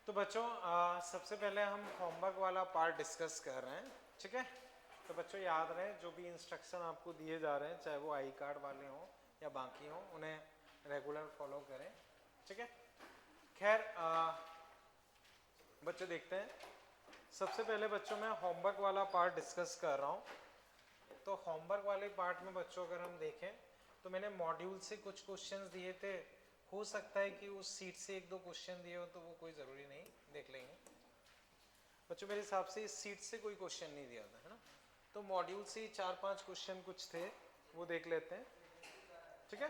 तो बच्चों सबसे पहले हम होमवर्क वाला पार्ट डिस्कस कर रहे हैं, ठीक है। तो बच्चों याद रहे जो भी इंस्ट्रक्शन आपको दिए जा रहे हैं, चाहे वो आई कार्ड वाले हों या बाकी हों, उन्हें रेगुलर फॉलो करें, ठीक है। खैर बच्चों देखते हैं। सबसे पहले बच्चों मैं होमवर्क वाला पार्ट डिस्कस कर रहा हूँ। तो होमवर्क वाले पार्ट में बच्चों अगर हम देखें तो मैंने मॉड्यूल से कुछ क्वेश्चंस दिए थे। हो सकता है कि उस सीट से एक दो क्वेश्चन दिए हो, तो वो कोई ज़रूरी नहीं, देख लेंगे बच्चों। मेरे हिसाब से इस सीट से कोई क्वेश्चन नहीं दिया था, है ना। तो मॉड्यूल से 4-5 क्वेश्चन कुछ थे, वो देख लेते हैं, ठीक है।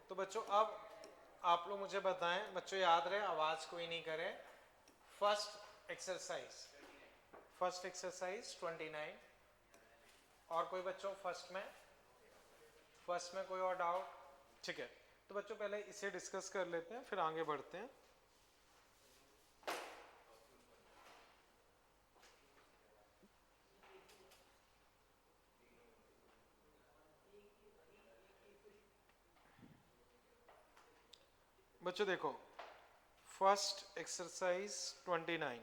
तो बच्चों अब आप लोग मुझे बताएं, बच्चों याद रहे आवाज़ कोई नहीं करे। First exercise 29। और कोई बच्चों फर्स्ट में कोई और डाउट? ठीक है, तो बच्चों पहले इसे डिस्कस कर लेते हैं, फिर आगे बढ़ते हैं। बच्चों देखो, फर्स्ट एक्सरसाइज 29,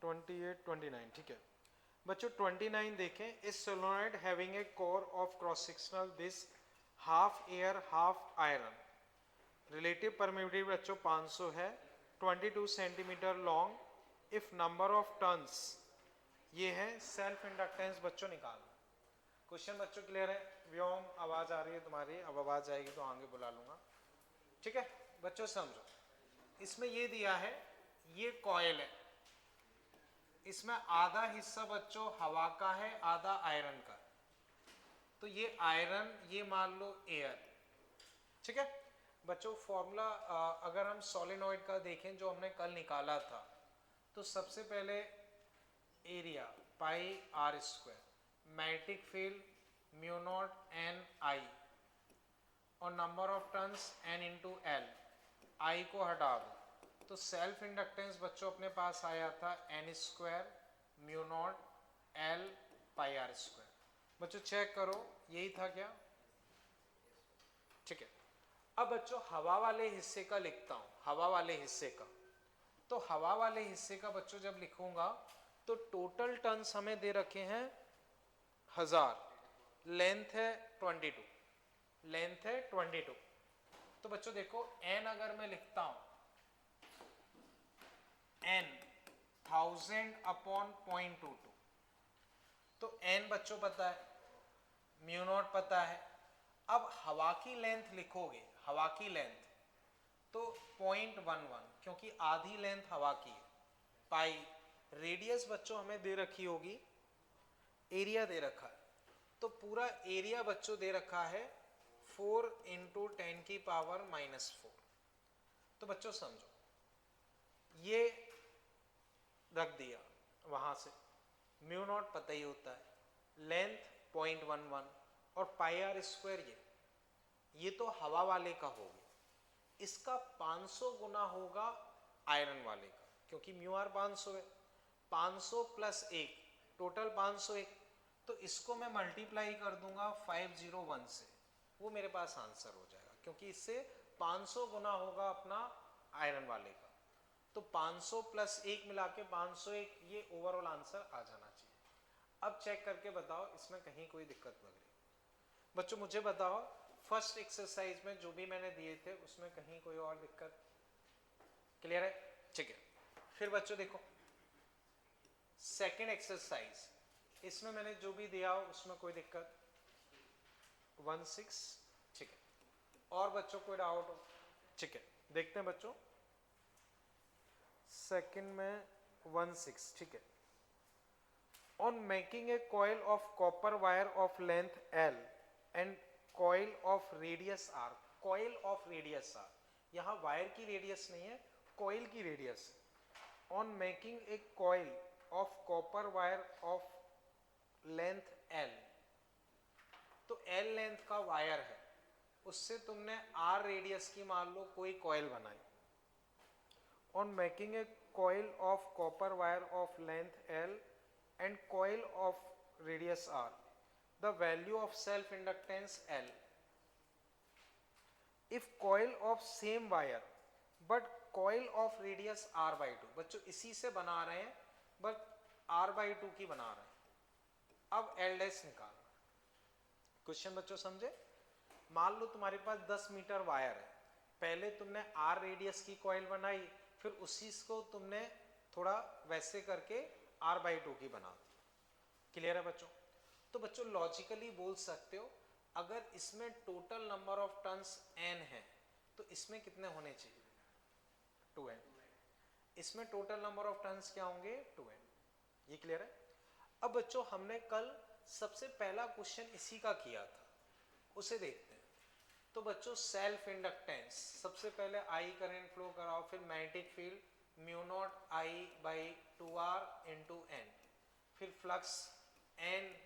28, 29, ठीक है। बच्चों 29 देखें। इस solenoid having a core of cross sectional disc half air half iron, relative permittivity बच्चों 500 है, 22 centimetre long. If number of turns, ये है सेल्फ इंडक्टेंस बच्चों निकालना। क्वेश्चन बच्चों क्लियर है? व्योम आवाज आ रही है तुम्हारी? अब आवाज आएगी तो आगे बुला लूंगा, ठीक है। बच्चों समझो, इसमें ये दिया है, ये कॉइल है, इसमें आधा हिस्सा बच्चों हवा का है, आधा आयरन का। तो ये आयरन, ये मान लो एयर, ठीक है। बच्चों फॉर्मूला अगर हम सोलेनॉइड का देखें जो हमने कल निकाला था, तो सबसे पहले area pi r square, magnetic field mu naught n i, और number of turns n into l. I को हटा दो तो सेल्फ इंडक्टेंस बच्चों अपने पास आया था n square mu naught l pi r square. बच्चों चेक करो, यही था क्या? ठीक है। अब बच्चों हवा वाले हिस्से का लिखता हूं, हवा वाले हिस्से का। तो हवा वाले हिस्से का बच्चों जब लिखूंगा तो टोटल टर्न्स हमें दे रखे हैं 1000, लेंथ है 22, लेंथ है 22। तो बच्चों देखो एन अगर मैं लिखता हूं, एन 1000 अपॉन 0.22, तो एन बच्चों पता है, म्यू नॉट पता है। अब हवा की लेंथ लिखोगे, हवा की लेंथ तो 0.11, क्योंकि आधी लेंथ हवा की है, पाई। रेडियस बच्चों हमें दे रखी होगी, एरिया दे रखा है, तो पूरा एरिया बच्चों दे रखा है 4 इंटू 10⁻⁻⁴। तो बच्चों समझो, ये रख दिया वहां से, म्यू नॉट पता ही होता है, लेंथ 0.11 और पाई आर स्क्वायर, ये तो हवा वाले का हो गया। इसका 500 गुना होगा आयरन वाले का, क्योंकि म्यू आर 500 है, 500 प्लस 1 टोटल 501। तो इसको मैं मल्टीप्लाई कर दूंगा 501 से, वो मेरे पास आंसर हो जाएगा, क्योंकि इससे 500 गुना होगा अपना आयरन वाले का। तो 500 प्लस 1 मिला के 501, ये ओवरऑल आंसर आ जाना चाहिए। अब चेक करके बताओ इसमें कहीं कोई दिक्कत लग रही? बच्चों मुझे बताओ, फर्स्ट एक्सरसाइज में जो भी मैंने दिए थे उसमें कहीं कोई और दिक्कत? क्लियर है? ठीक है। फिर बच्चों देखो सेकंड एक्सरसाइज, इसमें मैंने जो भी दिया हो उसमें कोई दिक्कत? 16, ठीक है। और बच्चों कोई डाउट हो? ठीक है, देखते हैं बच्चों। सेकंड में 16, ठीक है। On making a coil of copper wire of length l and coil of radius r, coil of radius r, यहां वायर की रेडियस नहीं है, कॉइल की रेडियस है। On making a coil of copper wire of length l, तो l length का wire है, उससे तुमने आर रेडियस की मान लो कोई कॉइल बनाई। On making a coil of copper wire of length l and coil of radius r, the value of self inductance l. If coil of same wire but coil of radius r/2, बच्चों इसी से बना रहे हैं but r/2 की बना रहे हैं। अब l डैश निकालना। क्वेश्चन बच्चों समझे? मान लो तुम्हारे पास 10 मीटर वायर है, पहले तुमने r रेडियस की कॉइल बनाई, फिर उसी को तुमने थोड़ा वैसे करके r/2 की बना दी। क्लियर है बच्चों? तो बच्चों लॉजिकली बोल सकते हो अगर इसमें total number of turns n है तो इसमें कितने होने चाहिए? 2n। इसमें टोटल नंबर ऑफ टर्न्स क्या होंगे? 2n। ये क्लियर है? अब बच्चों हमने कल सबसे पहला क्वेश्चन इसी का किया था, उसे देखते हैं। तो बच्चों सेल्फ इंडक्टेंस, सबसे पहले आई करंट फ्लो कराओ, फिर magnetic field mu naught I by 2r into n, फिर फ्लक्स एन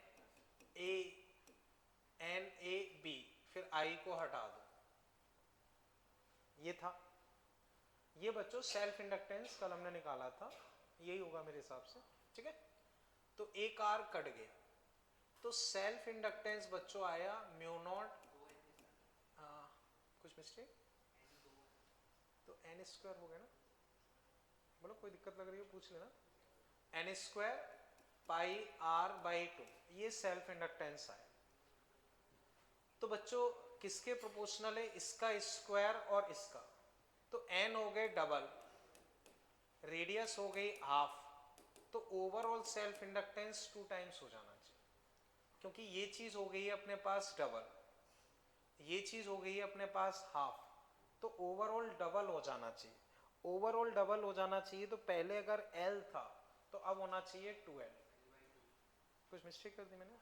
ए बी, फिर आई को हटा दो। ये था, ये बच्चों सेल्फ इंडक्टेंस कल हमने निकाला था, यही होगा मेरे हिसाब से। ठीक है, तो एक आर कट गया, तो सेल्फ इंडक्टेंस बच्चों आया म्यू नॉट, कुछ मिस्टेक, तो एन स्क्वायर हो गया ना? बोलो कोई दिक्कत लग रही है पूछ लेना। N square pi r by 2, ये सेल्फ इंडक्टेंस आया। तो बच्चों किसके प्रोपोर्शनल है? इसका स्क्वायर और इसका, तो एन हो गए डबल, रेडियस हो गई हाफ, तो ओवरऑल सेल्फ इंडक्टेंस 2 टाइम्स हो जाना चाहिए, क्योंकि ये चीज हो गई है अपने पास डबल, ये चीज हो गई है अपने पास हाफ, तो ओवरऑल डबल हो जाना चाहिए। ओवरऑल डबल हो जाना चाहिए, तो पहले अगर L था तो अब होना चाहिए 2L। कुछ मिस्टेक कर दी मैंने?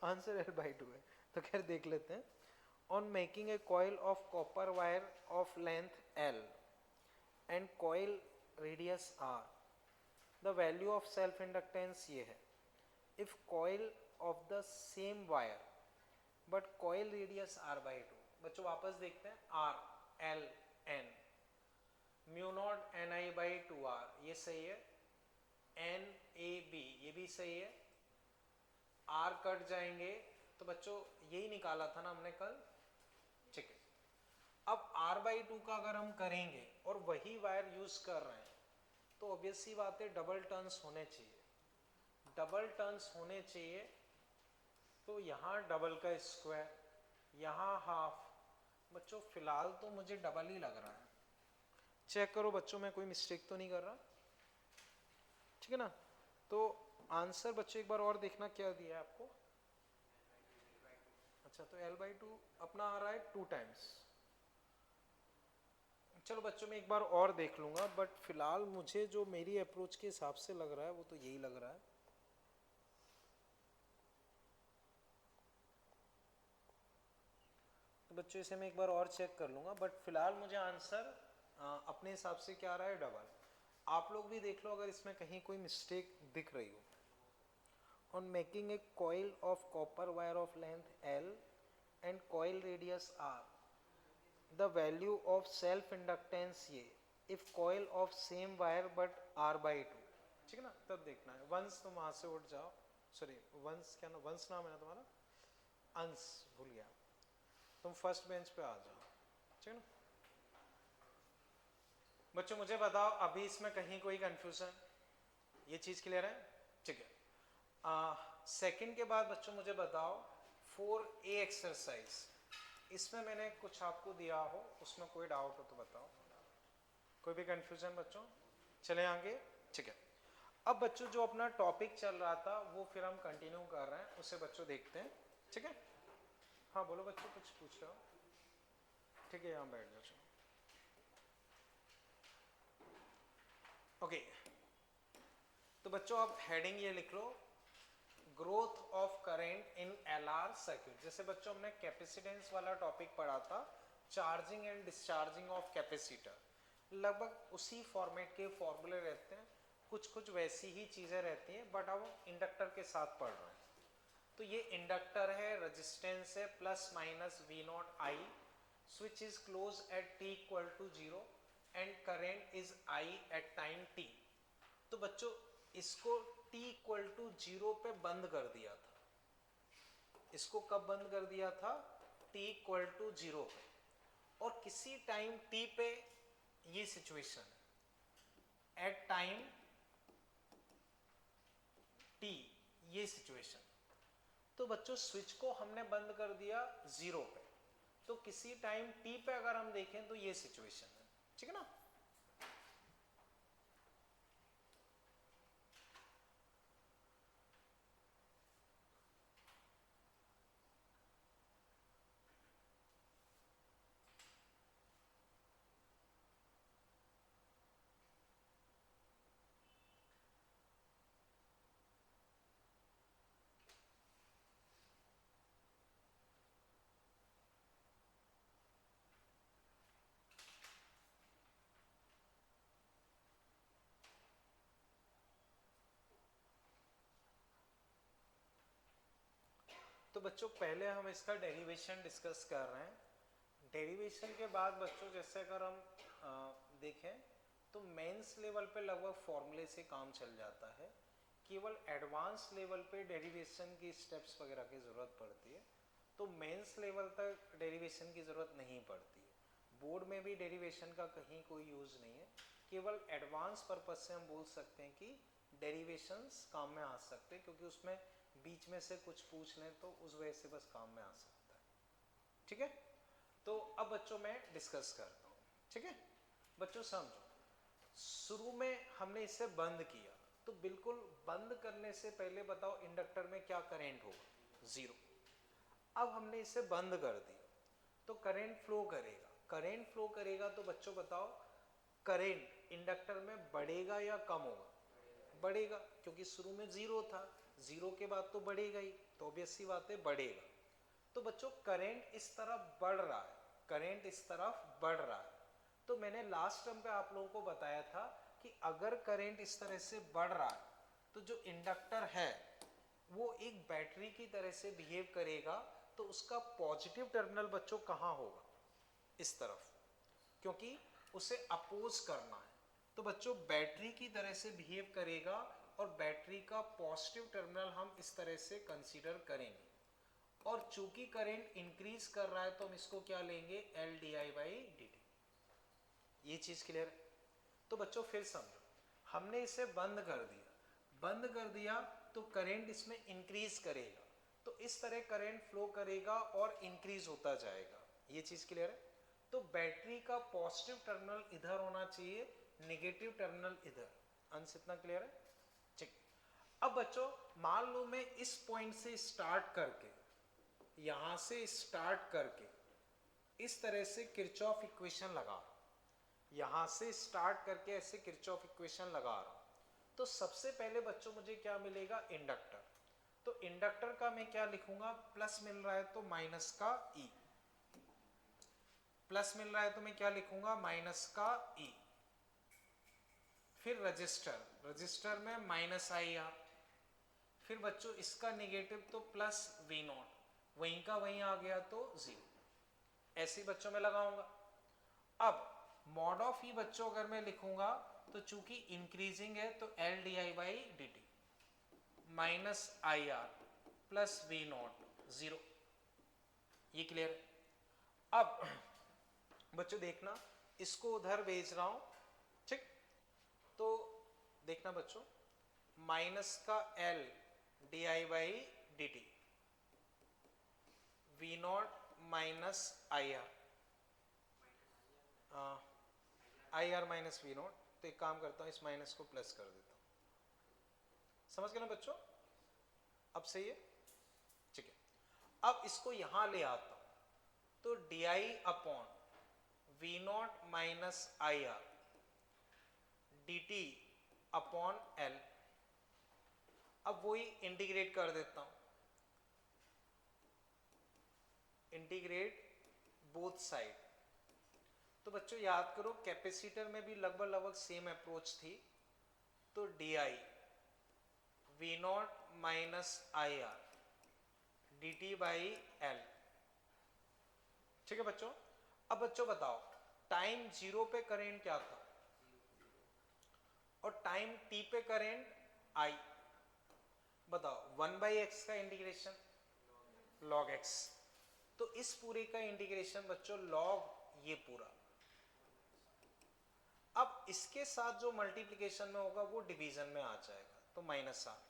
आंसर L/2 है, तो खैर देख लेते हैं। On making a coil of copper wire of length L and coil radius R, the value of self inductance ये है। If coil of the same wire but coil radius r/2, बच्चों वापस देखते हैं, r l n mu naught ni by 2r, ये सही है, n a b ये भी सही है, r कट जाएंगे, तो बच्चों यही निकाला था ना हमने कल। ठीक है, अब r/2 का अगर हम करेंगे और वही वायर यूज कर रहे हैं तो ऑब्वियस सी बात है डबल टर्न्स होने चाहिए, डबल टर्न्स होने चाहिए, तो यहाँ डबल का स्क्वायर, यहाँ हाफ। बच्चों फिलहाल तो मुझे डबल ही लग रहा है, चेक करो बच्चों मैं कोई मिस्टेक तो नहीं कर रहा? ठीक है ना? तो आंसर बच्चों एक बार और देखना क्या दिया है आपको। अच्छा, तो L/2 अपना आ रहा है 2 टाइम्स। चलो बच्चों मैं एक बार और देख लूंगा, बट फिलहाल मुझे जो मेरी अप्रोच के हिसाब से लग रहा है वो तो यही लग रहा है। तो बच्चों इसे मैं एक बार और चेक कर लूंगा, बट फिलहाल मुझे आंसर अपने हिसाब से क्या आ रहा है? डबल। आप लोग भी देख लो अगर इसमें कहीं कोई मिस्टेक दिख रही हो। On making a coil of copper wire of length L and coil radius R, the value of self inductance ये, if coil of same wire but r/2। ठीक है ना? तब देखना है। वंश तुम वहां से उठ जाओ, सॉरी वंश क्या ना, वंश नाम है ना तुम्हारा, अंश भूल गया, तुम फर्स्ट बेंच पे आ जाओ। ठीक है ना बच्चों? मुझे बताओ अभी इसमें कहीं कोई कंफ्यूजन? ये चीज क्लियर है? ठीक है। सेकंड के बाद बच्चों मुझे बताओ 4A एक्सरसाइज, इसमें मैंने कुछ आपको दिया हो, उसमें कोई डाउट हो तो बताओ, कोई भी कंफ्यूजन बच्चों? चले आगे। ठीक है, अब बच्चों जो अपना टॉपिक चल रहा था वो फिर हम कंटिन्यू कर रहे हैं, उसे बच्चों देखते हैं। ठीक है, हाँ बोलो बच्चों, कुछ पूछ रहे हो? ठीक है, यहाँ बैठ जाओ। ओके, तो बच्चों आप हेडिंग ये लिख लो, growth of current in LR circuit. जैसे बच्चों हमने कैपेसिटेंस वाला टॉपिक पढ़ा था, charging and discharging of capacitor, लगभग उसी फॉर्मेट के फॉर्मूले रहते हैं, कुछ कुछ वैसी ही चीजें रहती हैं, बट अब इंडक्टर के साथ पढ़ रहे हैं। तो ये इंडक्टर है, रेजिस्टेंस है plus minus V0I, switch is close at t equal to 0 and current is I at time t। तो बच्चों इसको t इक्वल टू 0 पे बंद कर दिया था। इसको कब बंद कर दिया था? t इक्वल टू 0 पे। और किसी टाइम t पे ये सिचुएशन है, एट टाइम t ये सिचुएशन, तो बच्चों स्विच को हमने बंद कर दिया 0 पे, तो किसी टाइम t पे अगर हम देखें तो ये सिचुएशन है, ठीक है ना। तो बच्चों पहले हम इसका डेरिवेशन डिस्कस कर रहे हैं। डेरिवेशन के बाद बच्चों जैसे अगर हम देखें तो मेंस लेवल पे लगभग फॉर्मूले से काम चल जाता है, केवल एडवांस लेवल पे डेरिवेशन की स्टेप्स वगैरह की ज़रूरत पड़ती है, तो मेंस लेवल तक डेरिवेशन की ज़रूरत नहीं पड़ती है। बोर्ड में भी डेरिवेशन का कहीं कोई यूज़ नहीं है, केवल एडवांस पर्पज से हम बोल सकते हैं कि डेरिवेशंस काम में आ सकते हैं, क्योंकि उसमें बीच में से कुछ पूछ लें तो उस वजह से बस काम में आ सकता है, ठीक है। तो अब बच्चों मैं डिस्कस करता हूँ, ठीक है। बच्चों समझो, शुरू में हमने इसे बंद किया, तो बिल्कुल बंद करने से पहले बताओ इंडक्टर में क्या करंट होगा, 0। अब हमने इसे बंद कर दिया तो करंट फ्लो करेगा, करंट फ्लो करेगा तो बच्चों बताओ करंट इंडक्टर में बढ़ेगा या कम होगा, बढ़ेगा, क्योंकि शुरू में 0 था, 0 के बाद तो बढ़ेगा ही, तो ऑब्वियस सी बात है बढ़ेगा। तो बच्चों करंट इस तरफ बढ़ रहा है, करंट इस तरफ बढ़ रहा है, तो मैंने लास्ट टर्म पे आप लोगों को बताया था कि अगर करंट इस तरह से बढ़ रहा है तो जो इंडक्टर है वो एक बैटरी की तरह से बिहेव करेगा, तो उसका पॉजिटिव टर्मिनल बच्चों कहाँ होगा, इस तरफ, क्योंकि उसे अपोज करना है। तो बच्चों बैटरी की तरह से बिहेव करेगा और बैटरी का पॉजिटिव टर्मिनल हम इस तरह से कंसीडर करेंगे, और चूंकि करंट इंक्रीज कर रहा है तो हम इसको क्या लेंगे, L d I by d T. ये चीज क्लियर है। तो बच्चों फिर समझो, हमने इसे बंद कर दिया, बंद कर दिया तो करंट इसमें इंक्रीज करेगा, तो इस तरह करंट फ्लो करेगा और इंक्रीज होता जाएगा, ये चीज क्लियर है। तो बैटरी का पॉजिटिव टर्मिनल इधर होना चाहिए, नेगेटिव टर्मिनल इधर, अंश इतना क्लियर है, ठीक। अब बच्चों मान लो मैं इस पॉइंट से स्टार्ट करके, यहां से स्टार्ट करके इस तरह से किरचॉफ इक्वेशन लगा रहा हूं, यहां से स्टार्ट करके ऐसे किरचॉफ इक्वेशन लगा रहा हूं, तो सबसे पहले बच्चों मुझे क्या मिलेगा, इंडक्टर। तो इंडक्टर का मैं क्या लिखूंगा, प्लस मिल रहा है तो माइनस का ई, प्लस मिल रहा है तो मैं क्या लिखूंगा, माइनस का ई। फिर रजिस्टर, रजिस्टर में माइनस आई आर, फिर बच्चों इसका नेगेटिव तो प्लस वी नॉट, वहीं का वहीं आ गया तो 0, ऐसे ही बच्चों में लगाऊंगा। अब मॉड ऑफ ई बच्चों अगर मैं लिखूंगा तो चूंकि इंक्रीजिंग है तो l d I by d t minus I r plus v naught 0, ये क्लियर है। अब बच्चों देखना, इसको उधर भेज रहा हूं, ठीक। तो देखना बच्चों, माइनस का l d I by d t v naught minus I r, I r minus v naught. तो एक काम करता हूं, इस माइनस को प्लस कर देता हूं, समझ गए ना बच्चों, अब सही है, ठीक है। अब इसको यहां ले आता हूं, तो डी आई अपॉन वी नॉट माइनस आई r d t upon l, अब वही इंटीग्रेट कर देता हूं, इंटीग्रेट बोथ साइड। तो बच्चों याद करो कैपेसिटर में भी लगभग लगभग सेम अप्रोच थी, तो d I we naught minus I r d t by L, ठीक है बच्चों। अब बच्चों बताओ टाइम 0 पे करेंट क्या था और टाइम t पे करेंट I, बताओ 1/x का इंटीग्रेशन log x, तो इस पूरे का इंटीग्रेशन बच्चों log ये पूरा। अब इसके साथ जो मल्टीप्लिकेशन में होगा वो डिवीजन में आ जाएगा, तो -7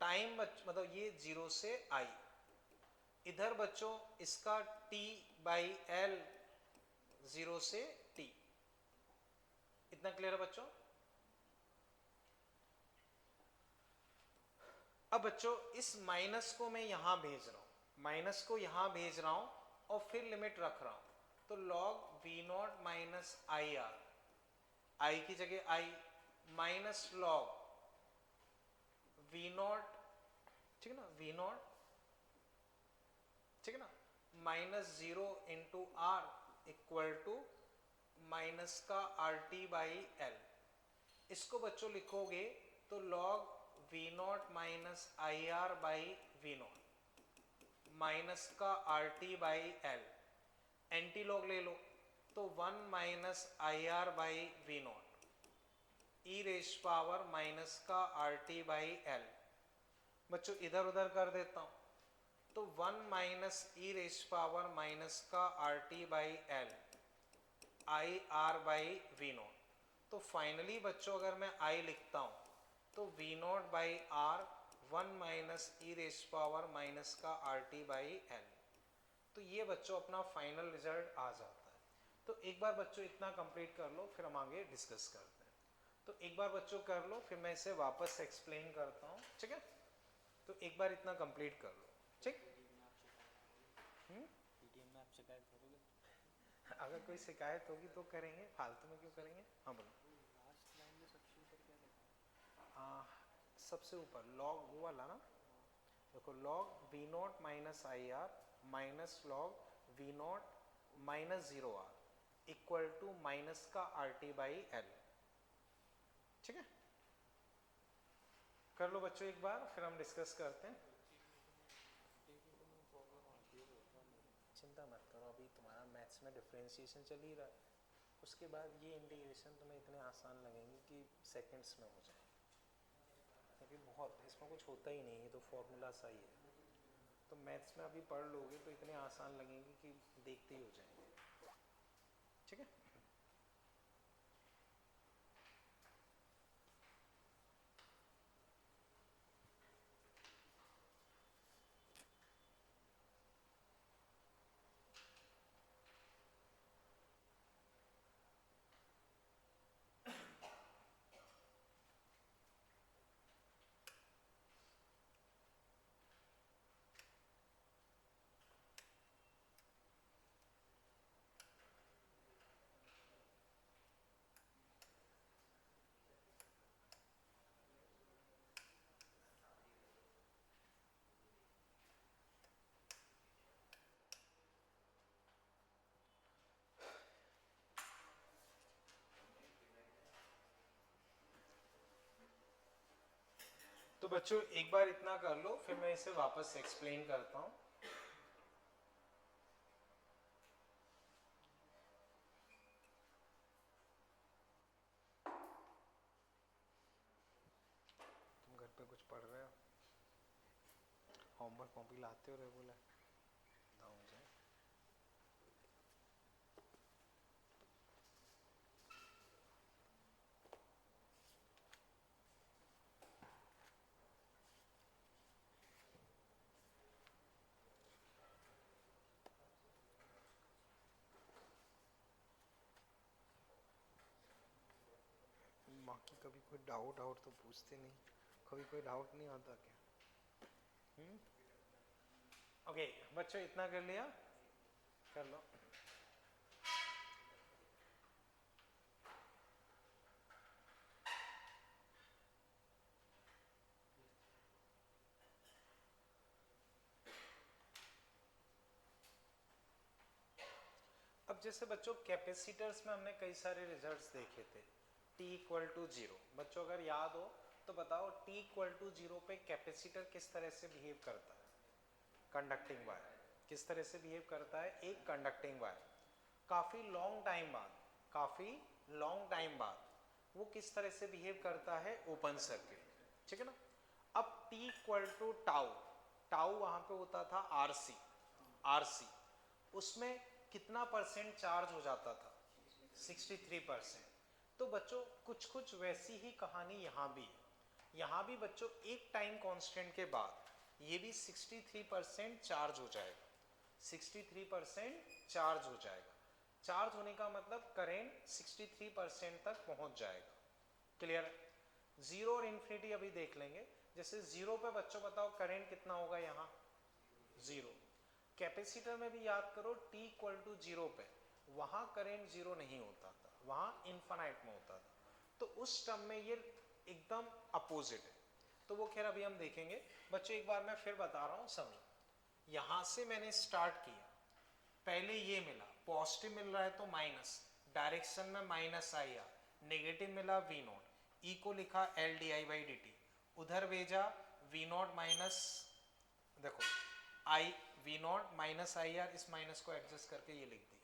टाइम मतलब ये 0 से I। इधर बच्चों इसका T/L 0 से T। इतना क्लियर है बच्चों? अब बच्चों इस माइनस को मैं यहां भेज रहा हूं, माइनस को यहां भेज रहा हूं और फिर लिमिट रख रहा हूं, तो log V0 minus IR, I की जगह I माइनस log V0, ठीक है ना, V0, ठीक है ना, -0 into R equal to minus का RT/L। इसको बच्चों लिखोगे तो log V0 minus IR/V0 minus का RT/L, एंटी लॉग ले लो तो 1 माइनस IR/V0 e रेश पावर माइनस का RT/L। बच्चों इधर उधर कर देता हूं तो 1 माइनस e रेश पावर माइनस का RT/L IR/V0। तो फाइनली बच्चों अगर मैं I लिखता हूं तो V0/R 1 minus e raise power minus का RT/L। तो ये बच्चों अपना फाइनल रिजल्ट आ जाता है। तो एक बार बच्चों इतना कंप्लीट कर लो, फिर हम आगे डिस्कस करते हैं। तो एक बार बच्चों कर लो, फिर मैं इसे वापस एक्सप्लेन करता हूँ, ठीक है? तो एक बार इतना कंप्लीट कर लो, ठीक? पीटीएम में आप शिकायत करोगे? अगर कोई शिकायत होगी तो करेंगे, फालतू में क्यों करेंगे? हाँ बोलो। लास्ट लाइन में सबसे ऊपर क्या लिखा है? सबसे ऊपर लॉग वो वाला ना, देखो log V0 minus IR minus log V0 minus 0R equal to minus का RT/L, ठीक है? कर लो बच्चों एक बार, फिर हम डिस्कस करते हैं। चिंता मत करो, अभी तुम्हारा मैथ्स में डिफरेंशिएशन चल ही रहा है, उसके बाद ये इंटीग्रेशन तुम्हें इतने आसान लगेंगे कि सेकंड्स में हो जाए, क्योंकि बहुत इसमें कुछ होता ही नहीं है, तो फॉर्मूला सा ही है। तो मैथ्स में अभी पढ़ लोगे तो इतने आसान लगेंगे कि देखते ही हो जाएंगे, ठीक है? तो बच्चों एक बार इतना कर लो, फिर मैं इसे वापस एक्सप्लेन करता हूँ। तुम घर पे कुछ पढ़ रहे हो? होमवर्क कॉपी लाते हो रेगुलर? बताओ मुझे। बाकी कभी कोई डाउट तो पूछते नहीं, कभी कोई डाउट नहीं आता क्या? ओके बच्चों इतना कर लिया, कर लो। अब जैसे बच्चों कैपेसिटर्स में हमने कई सारे रिजल्ट्स देखे थे, T इक्वल टू 0। बच्चों अगर याद हो तो बताओ T इक्वल टू 0 पे कैपेसिटर किस तरह से बिहेव करता है? कंडक्टिंग वायर किस तरह से बिहेव करता है? एक कंडक्टिंग वायर काफ़ी लॉन्ग टाइम बाद वो किस तरह से बिहेव करता है? ओपन सर्किट, ठीक है ना? अब T equal to tau, tau वहाँ पे होता था RC, उसमें कितना परसेंट चार्ज हो जाता था? 63%। तो बच्चों कुछ कुछ वैसी ही कहानी यहाँ भी है। यहाँ भी बच्चों एक टाइम कांस्टेंट के बाद ये भी 63% चार्ज हो जाएगा। 63% चार्ज हो जाएगा। चार्ज होने का मतलब करंट 63% तक पहुंच जाएगा। क्लियर? जीरो और इन्फिनिटी अभी देख लेंगे। जैसे जीरो पे बच्चों बताओ करंट कितना होगा? यहाँ जीरो। कैपेसिटर में भी याद करो t इक्वल टू जीरो पे वहां करंट जीरो नहीं होता था, वहां इनफाइनाइट में होता था। तो उस टर्म में ये एकदम अपोजिट है। तो वो खैर अभी हम देखेंगे। बच्चों एक बार मैं फिर बता रहा हूँ समझ। यहां से मैंने स्टार्ट किया, पहले ये मिला, पॉजिटिव मिल रहा है तो माइनस, डायरेक्शन में माइनस आई आर, नेगेटिव मिला वी नॉट, ई को लिखा L d I by d t, उधर भेजा वी नॉट माइनस, देखो i we naught minus I r, इस माइनस को एडजस्ट करके ये लिख दिया,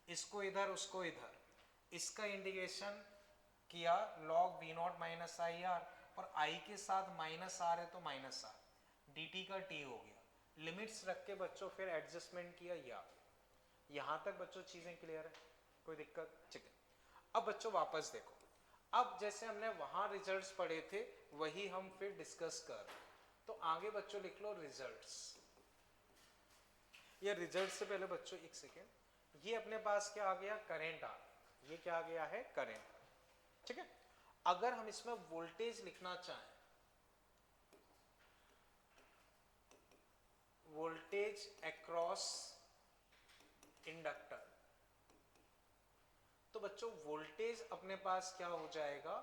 इसको इधर उसको इधर, इसका इंटीग्रेशन किया लॉग वी नॉट माइनस आई आर, और आई के साथ माइनस आर है तो माइनस आर, डी टी का टी हो गया। लिमिट्स रख के बच्चों फिर एडजस्टमेंट किया या यहाँ तक बच्चों चीजें क्लियर है? कोई दिक्कत? ठीक है। अब बच्चों वापस देखो, अब जैसे हमने वहां रिजल्ट्स पढ़े थे वही हम फिर डिस्कस कर, तो आगे बच्चों लिख लो रिजल्ट्स। ये रिजल्ट से पहले बच्चों एक सेकेंड, ये अपने पास क्या आ गया? करंट आ गया। ये क्या आ गया है? करंट। ठीक है। अगर हम इसमें वोल्टेज लिखना चाहें, वोल्टेज अक्रॉस इंडक्टर, तो बच्चों वोल्टेज अपने पास क्या हो जाएगा?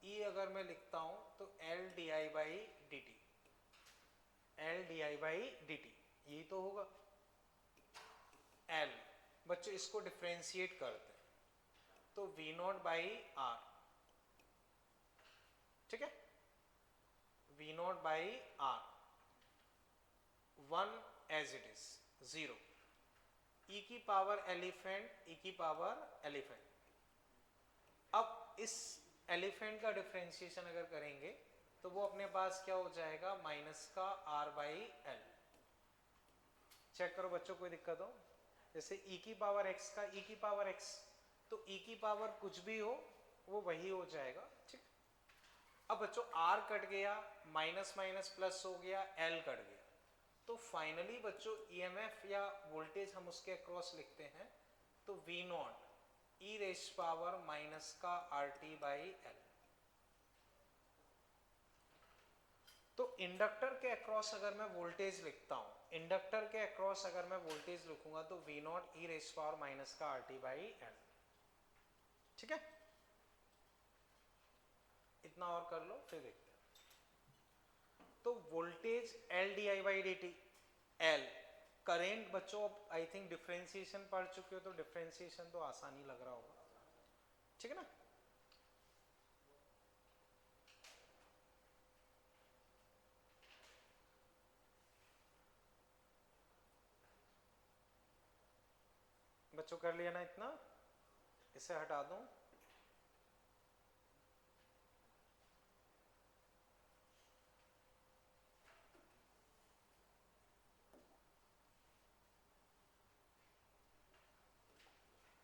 E अगर मैं लिखता हूं तो l d I by d t, L d I by d T, यही तो होगा L। बच्चों इसको डिफरेंशिएट करते हैं तो V नॉट बाई आर, ठीक है, V naught by r, 1 as it is, 0, E की पावर एलिफेंट, E की पावर एलिफेंट। अब इस एलिफेंट का डिफरेंशिएशन अगर करेंगे तो वो अपने पास क्या हो जाएगा? माइनस का r बाई एल। चेक करो बच्चों, कोई दिक्कत हो? जैसे e की पावर x का e की पावर x, तो e की पावर कुछ भी हो वो वही हो जाएगा। ठीक। अब बच्चों r कट गया, माइनस माइनस प्लस हो गया, l कट गया, तो फाइनली बच्चों EMF या वोल्टेज हम उसके अक्रॉस लिखते हैं तो V not e raise power minus का आर टी बाई एल। तो इंडक्टर के अक्रॉस अगर मैं वोल्टेज लिखता हूं, इंडक्टर के अक्रॉस अगर मैं वोल्टेज लिखूंगा तो V not e raise power minus का आर टी बाई एल। ठीक है, इतना और कर लो फिर देखते हैं। तो voltage L d I by d t, L current. बच्चों अब आई थिंक डिफरेंशिएशन पढ़ चुके हो तो डिफरेंशिएशन तो आसानी लग रहा होगा, ठीक है ना। बच्चों कर लिया ना इतना, इसे हटा दूं।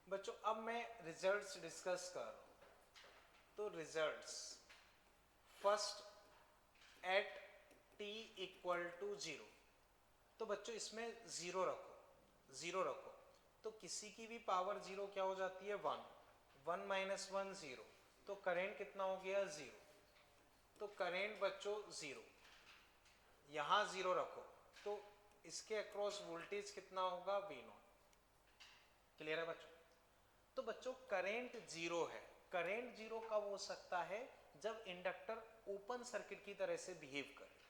बच्चों अब मैं रिजल्ट्स डिस्कस कर रहा हूं। तो results first at t equal to 0, तो बच्चों इसमें 0 रखो, 0 रखो, तो किसी की भी पावर 0 क्या हो जाती है? 1, 1 माइनस 1 0, तो करेंट कितना हो गया? 0। तो करेंट बच्चों 0, यहां 0 रखो, तो इसके अक्रॉस वोल्टेज कितना होगा? V not. क्लियर है बच्चों? तो बच्चों करेंट 0 है। करेंट 0 कब हो सकता है? जब इंडक्टर ओपन सर्किट की तरह से बिहेव करे।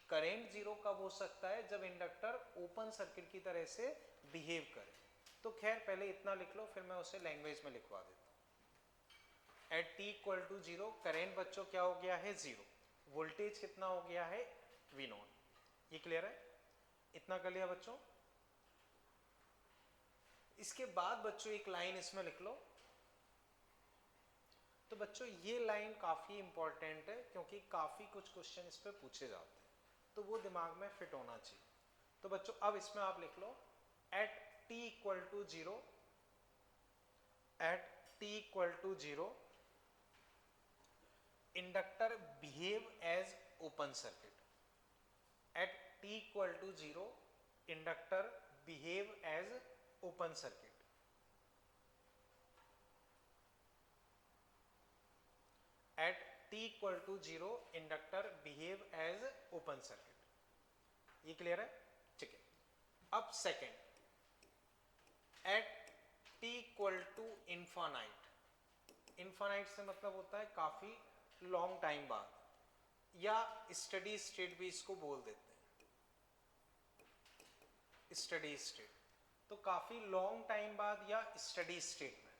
करेंट 0 कब हो सकता है? जब इंडक्टर ओपन सर्किट की तरह से बिहेव करे। तो खैर पहले इतना लिख लो, फिर मैं उसे लैंग्वेज में लिखवा देता हूं। At t equal to 0 current बच्चों क्या हो गया है? 0। वोल्टेज कितना हो गया है? V not. ये क्लियर है? इतना कर लिया बच्चों। इसके बाद बच्चों एक लाइन इसमें लिख लो। तो बच्चों ये लाइन काफी इंपॉर्टेंट है क्योंकि काफी कुछ क्वेश्चन इस पे पूछे जाते हैं, तो वो दिमाग में फिट होना चाहिए। तो बच्चों अब इसमें आप लिख लो eight t t equal to 0, at t equal to 0 inductor behave as open circuit. At t equal to 0 inductor behave as open circuit. At t equal to 0 inductor behave as open circuit. ये clear है? ठीक है. अब second, at t equal to infinite. Infinite से मतलब होता है काफी लॉन्ग टाइम बाद, या स्टडी स्टेट भी इसको बोल देते हैं, स्टडी स्टेट. तो काफी लॉन्ग टाइम बाद या स्टडी स्टेट में.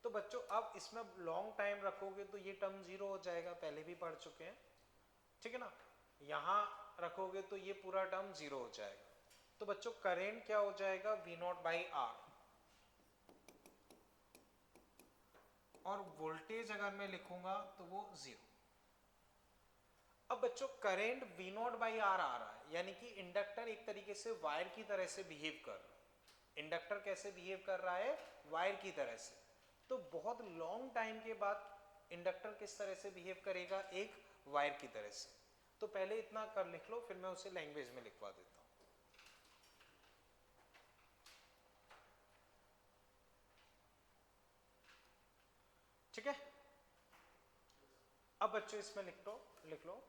तो बच्चों अब इसमें लॉन्ग टाइम रखोगे तो ये टर्म जीरो हो जाएगा, पहले भी पढ़ चुके हैं, ठीक है ना. यहां रखोगे तो ये पूरा टर्म जीरो हो जाएगा. तो बच्चों करेंट क्या हो जाएगा, V नॉट बाई आर. और वोल्टेज अगर मैं लिखूंगा तो वो जीरो. अब बच्चों current V naught by R आ रहा है, यानी कि इंडक्टर एक तरीके से वायर की तरह से बिहेव कर रहा है. इंडक्टर कैसे बिहेव कर रहा है, वायर की तरह से. तो बहुत लॉन्ग टाइम के बाद इंडक्टर किस तरह से बिहेव करेगा, एक वायर की तरह से. तो पहले इतना कर लिख लो, फिर मैं उसे लैंग्वेज में लिखवा देता हूं. ठीक है. अब बच्चों इसमें लिख लो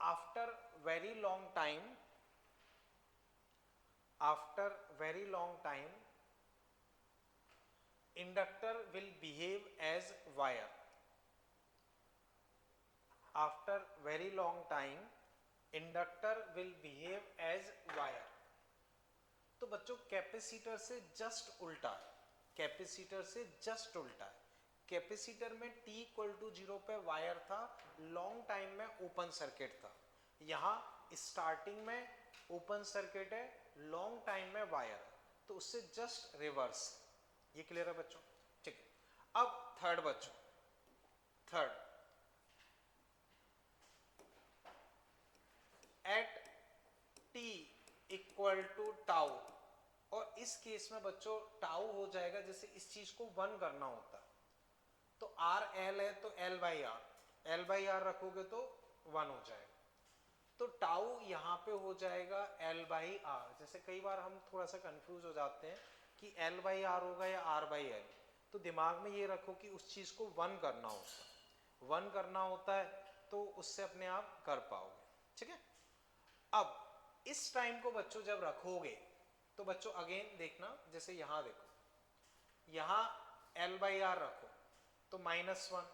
after very long time inductor will behave as wire. After very long time inductor will behave as wire. तो बच्चों कैपेसिटर से जस्ट उल्टा है, कैपेसिटर से जस्ट उल्टा है. कैपेसिटर में t इक्वल टू 0 पे वायर था, लॉन्ग टाइम में ओपन सर्किट था. यहाँ स्टार्टिंग में ओपन सर्किट है, लॉन्ग टाइम में वायर है. तो उससे जस्ट रिवर्स. ये क्लियर है बच्चों? ठीक है. अब थर्ड बच्चों, third at t equal to tau. और इस केस में बच्चों टाउ हो जाएगा, जैसे इस चीज को 1 करना होता है तो आर एल है तो एल बाई आर रखोगे तो 1 हो जाएगा. तो टाउ यहाँ पे हो जाएगा एल बाई आर. जैसे कई बार हम थोड़ा सा कंफ्यूज हो जाते हैं कि एल बाई आर होगा या आर बाई एल. तो दिमाग में ये रखो कि उस चीज को 1 करना होता है, 1 करना होता है तो उससे अपने आप कर पाओगे. ठीक है. अब इस टाइम को बच्चों जब रखोगे तो बच्चों अगेन देखना, जैसे यहां देखो, यहां एल बाई आर रखो तो -1.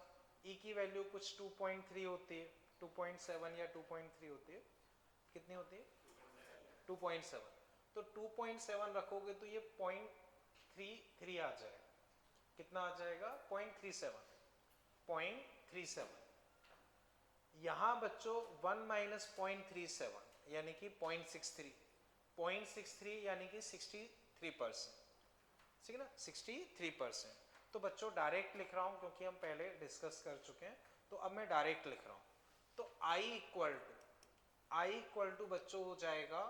ई की वैल्यू कुछ 2.3 होती है, 2.7 या 2.3 होती है. कितनी होती है? 2.7. तो 2.7 रखोगे तो ये 0.33 आ जाएगा. कितना आ जाएगा? 0.37. यहां बच्चों 1 माइनस 0.37 यानी कि 0.63 यानी कि 63%. ठीक है ना, 63%. तो बच्चों डायरेक्ट लिख रहा हूं क्योंकि हम पहले डिस्कस कर चुके हैं, तो अब मैं डायरेक्ट लिख रहा हूं. तो I इक्वल टू बच्चों हो जाएगा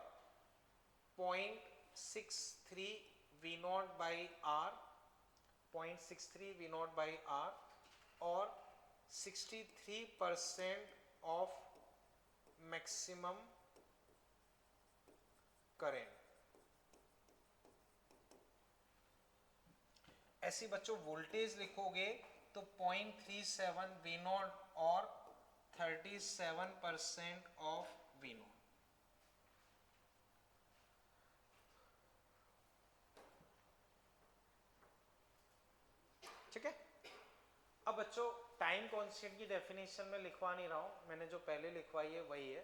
0.63 V naught by r, 0.63 V naught by are, और 63% ऑफ मैक्सिमम करेंट. ऐसी बच्चों वोल्टेज लिखोगे तो 0.37 V नॉट और 37% ऑफ V नॉट. ठीक है. अब बच्चों टाइम कांस्टेंट की डेफिनेशन में लिखवा नहीं रहा हूं, मैंने जो पहले लिखवाई है वही है.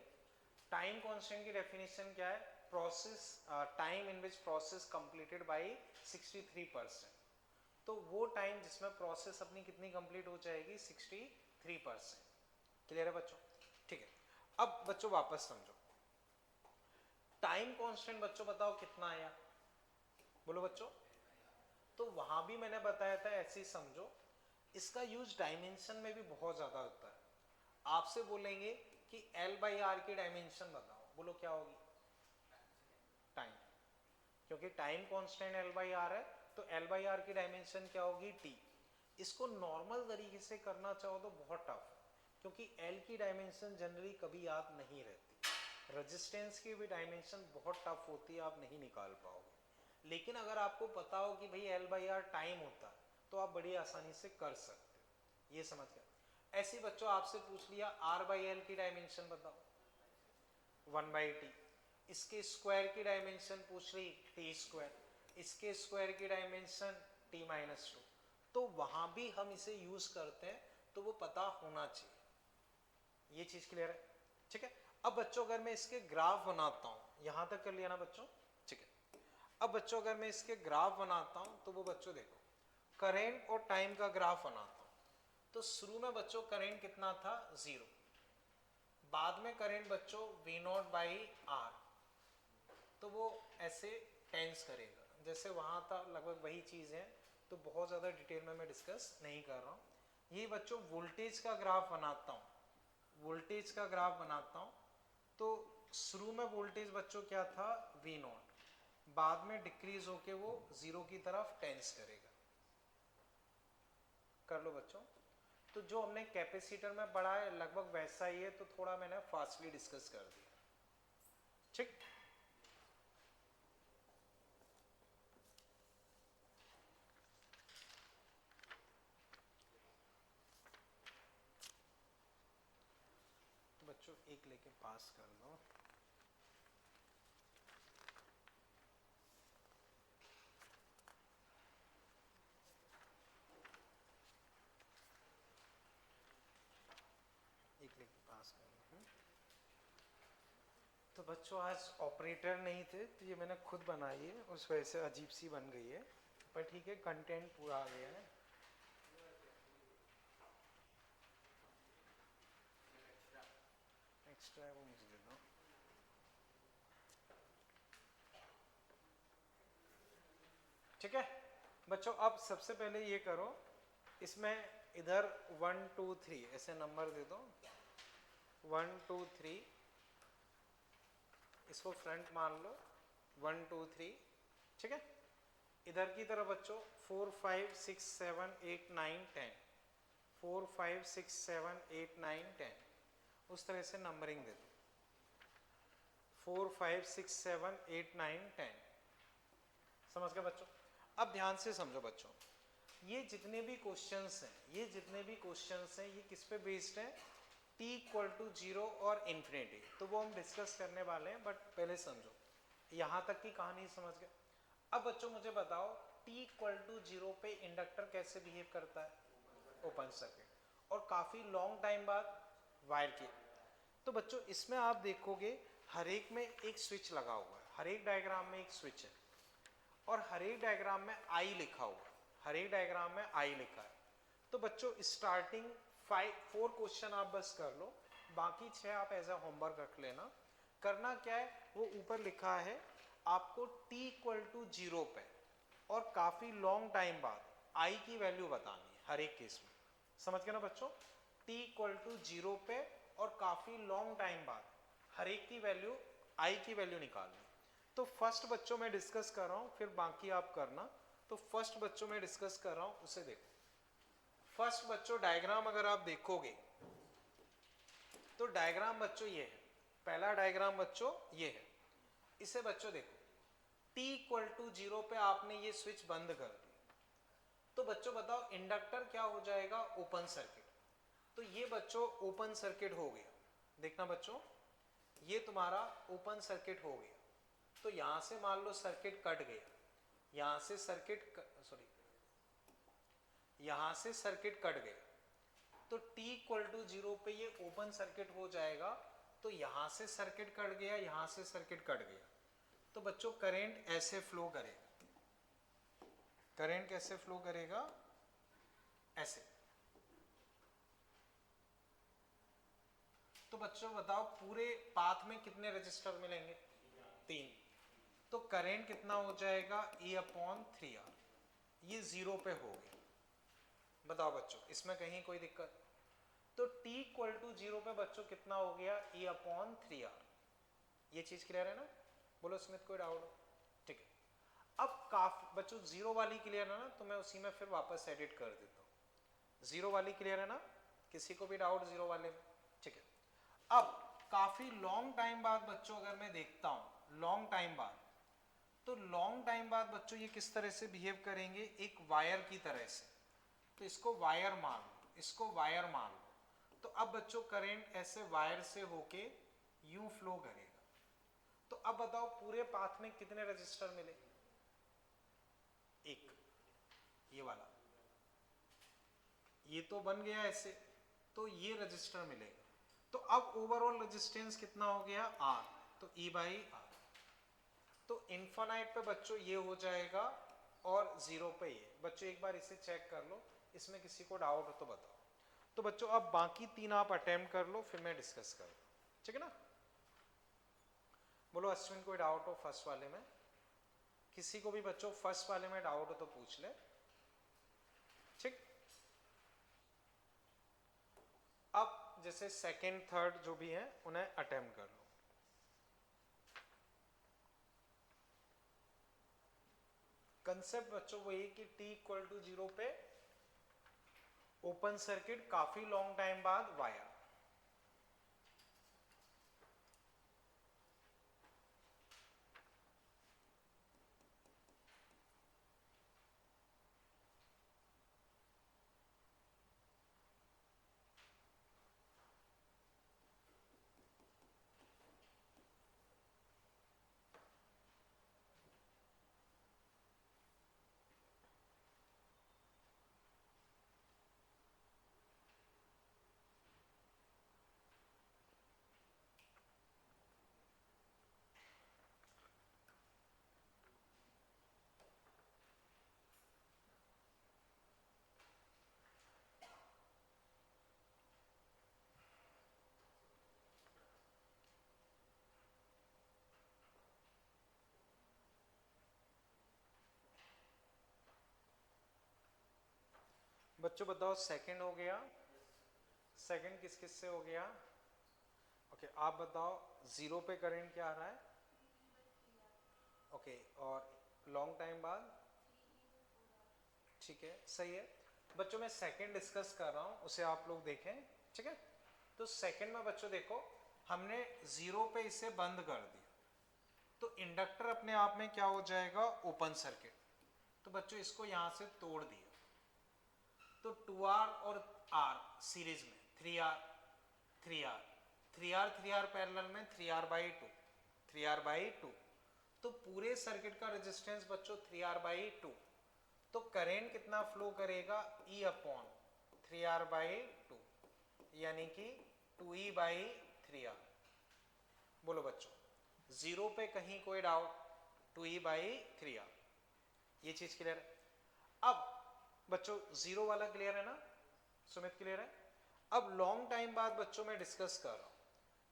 टाइम कांस्टेंट की डेफिनेशन क्या है? Process time in which process completed by 63%. तो वो टाइम जिसमें प्रोसेस अपनी कितनी कंप्लीट हो जाएगी? 63%. क्लियर है बच्चों? ठीक है. अब बच्चों वापस समझो, टाइम कांस्टेंट बच्चों बताओ कितना आया? बोलो बच्चों. तो वहां भी मैंने बताया था, ऐसे ही समझो. इसका यूज डायमेंशन में भी बहुत ज्यादा होता है. आपसे बोलेंगे कि L बाई आर की डायमेंशन बताओ, बोलो क्या होगी? टाइम. क्योंकि क्योंकि time constant L by r है, तो L बाई आर की डायमेंशन क्या होगी T। इसको नॉर्मल तरीके से करना चाहो तो बहुत टफ, क्योंकि L की डायमेंशन जनरली कभी याद नहीं रहती। रेजिस्टेंस की भी डायमेंशन बहुत टफ होती है, आप नहीं निकाल पाओगे। लेकिन अगर आपको पता हो कि भाई L बाई आर टाइम होता है, तो आप बड़ी आसानी से कर सकते हो। ये समझ गए। ऐसे बच्चों आपसे पूछ लिया R बाई एल की डायमेंशन बताओ, 1 बाई टी। इसके स्क्वायर की डायमेंशन पूछ रही टी स्क्वायर, इसके स्क्वायर की डायमेंशन टी माइनस 2। तो वहां भी हम इसे यूज करते हैं, तो वो पता होना चाहिए। ये चीज क्लियर है? ठीक है। अब बच्चों अगर मैं इसके ग्राफ बनाता हूं, यहां तक कर लिया ना बच्चों? ठीक है। अब बच्चों अगर मैं इसके ग्राफ बनाता हूं, तो वो बच्चों देखो, करेंट और टाइम का ग्राफ बनाता हूं, तो शुरू में बच्चों करेंट कितना था? 0। बाद में करेंट बच्चों V नॉट बाई आर, तो वो ऐसे टेंस करेगा जैसे वहां था, लगभग वही चीज है। तो बहुत ज्यादा डिटेल में मैं डिस्कस नहीं कर रहा हूं। ये बच्चों वोल्टेज का ग्राफ बनाता हूं, वोल्टेज का ग्राफ बनाता हूं। तो शुरू में वोल्टेज बच्चों क्या था? V नॉट, बाद में डिक्रीज होके वो 0 की तरफ टेंस करेगा। कर लो बच्चों। तो जो हमने कैपेसिटर में पढ़ा है लगभग वैसा ही है, तो थोड़ा मैंने फास्टली डिस्कस कर दिया। ठीक। तो बच्चों एक लेके पास कर लो। एक लेके पास कर लो। तो बच्चों आज ऑपरेटर नहीं थे, तो ये मैंने खुद बनाई है, उस वजह से अजीब सी बन गई है, पर ठीक है, कंटेंट पूरा आ गया है। एक्स्ट्रा है वो मुझे दे दो। ठीक है बच्चों, अब सबसे पहले ये करो, इसमें इधर 1 2 3 ऐसे नंबर दे दो, 1 2 3, इसको फ्रंट मान लो, 1 2 3। ठीक है। इधर की तरफ बच्चों 4 5 6 7 8 9 10, 4 5 6 7 8 9 10, उस तरह से नंबरिंग दे दो, 4 5 6 7 8 9 10। समझ गए बच्चों? अब ध्यान से समझो बच्चों, ये जितने भी क्वेश्चंस हैं, ये जितने भी क्वेश्चंस हैं, ये किस पे बेस्ड है? t इक्वल टू 0 और इन्फिनिटी। तो वो हम डिस्कस करने वाले हैं, बट पहले समझो, यहां तक की कहानी समझ गए। अब बच्चों मुझे बताओ, t इक्वल टू 0 पे इंडक्टर कैसे बिहेव करता है? ओपन सर्किट, और काफी लॉन्ग टाइम बाद वायर की। तो बच्चों इसमें आप देखोगे हर एक में एक स्विच लगा हुआ है, हर एक डायग्राम में एक स्विच है, और हर एक डायग्राम में I लिखा हुआ है, हर एक डायग्राम में I लिखा है। तो बच्चों स्टार्टिंग 4 क्वेश्चन आप बस कर लो, बाकी 6 आप एज अ होमवर्क रख लेना। करना क्या है, वो ऊपर लिखा है, आपको t इक्वल टू 0 पे और काफी लॉन्ग टाइम बाद I की वैल्यू बतानी है हर एक केस में। समझ गए ना बच्चों? t इक्वल टू 0 पे और काफी लॉन्ग टाइम बाद हर एक की वैल्यू, I की वैल्यू निकालनी। तो फर्स्ट बच्चों में डिस्कस कर रहा हूं, फिर बाकी आप करना। तो फर्स्ट बच्चों में डिस्कस कर रहा हूं, उसे देखो। फर्स्ट बच्चों डायग्राम अगर आप देखोगे, तो डायग्राम बच्चों ये है, पहला डायग्राम बच्चों ये है। इसे बच्चों देखो, t इक्वल टू 0 पे आपने ये स्विच बंद कर दी, तो बच्चों बताओ इंडक्टर क्या हो जाएगा? Open circuit. तो ये बच्चों ओपन सर्किट हो गया। देखना बच्चों, ये तुम्हारा ओपन सर्किट हो गया। तो यहां से मान लो सर्किट कट गया, यहां से सर्किट यहां से सर्किट कट गया, तो t इक्वल टू 0 पे ये ओपन सर्किट हो जाएगा। तो यहां से सर्किट कट गया, यहां से सर्किट कट गया, तो बच्चों करंट ऐसे फ्लो करेगा। करंट कैसे फ्लो करेगा? ऐसे। तो बच्चों बताओ पूरे पाथ में कितने रजिस्टर मिलेंगे? 3। तो करंट कितना हो जाएगा? E/3R। ये 0 पे हो गया। बताओ बच्चों इसमें कहीं कोई दिक्कत? तो t इक्वल टू 0 पे बच्चों कितना हो गया? E/3R। ये चीज क्लियर है ना? बोलो स्मिथ, कोई डाउट? ठीक है। अब काफी बच्चों जीरो वाली क्लियर है ना, तो मैं उसी में फिर वापस एडिट कर देता हूँ। जीरो वाली क्लियर है ना, किसी को भी डाउट जीरो वाले में? ठीक है। अब काफी लॉन्ग टाइम बाद बच्चों अगर मैं देखता हूँ लॉन्ग टाइम बाद, तो लॉन्ग टाइम बाद बच्चों ये किस तरह से बिहेव करेंगे, एक वायर की तरह से। तो इसको वायर मान लो, इसको वायर मान लो। तो अब बच्चों करंट ऐसे वायर से होके यू फ्लो करेगा। तो अब बताओ पूरे पाथ में कितने रजिस्टर मिले? एक, ये वाला, ये तो बन गया ऐसे, तो ये रजिस्टर मिलेगा। तो अब ओवरऑल रेजिस्टेंस कितना हो गया? आर, तो ई बाई आर। तो इन्फानाइट पे बच्चों ये हो जाएगा और जीरो पे ये। बच्चों एक बार इसे चेक कर लो, इसमें किसी को डाउट हो तो बताओ। तो बच्चों अब बाकी तीन आप अटेम्प्ट कर लो, फिर मैं डिस्कस कर दूँ, ठीक है ना? बोलो अश्विन कोई डाउट हो फर्स्ट वाले में? किसी को भी बच्चों फर्स्ट वाले में डाउट हो तो पूछ ले, ठीक? अब जैसे सेकंड थर्ड जो भी है उन्हें अटेम्प्ट कर लो। कंसेप्ट बच्चों वही कि t इक्वल टू 0 पे ओपन सर्किट, काफी लॉन्ग टाइम बाद वायर। बच्चों बताओ सेकंड हो गया, सेकंड किस किस से हो गया? ओके, आप बताओ जीरो पे करंट क्या आ रहा है? ओके, और लॉन्ग टाइम बाद? ठीक है, सही है बच्चों। मैं सेकंड डिस्कस कर रहा हूं, उसे आप लोग देखें, ठीक है? तो सेकंड में बच्चों देखो, हमने जीरो पे इसे बंद कर दिया, तो इंडक्टर अपने आप में क्या हो जाएगा? Open circuit. तो बच्चों इसको यहां से तोड़ दिया, तो 2R और R सीरीज में 3R 3R 3R 3R parallel में 3R बाई 2 3R बाई 2। तो पूरे सर्किट का रेजिस्टेंस बच्चों 3R बाई 2। तो करेंट कितना फ्लो करेगा? E अपॉन 3R बाई 2, यानी कि 2E बाई 3R। बोलो बच्चों, जीरो पे कहीं कोई डाउट? 2E बाई 3R, ये चीज क्लियर है? अब बच्चों जीरो वाला क्लियर है ना? सुमित क्लियर है? अब लॉन्ग टाइम बाद बच्चों में डिस्कस कर रहा हूं,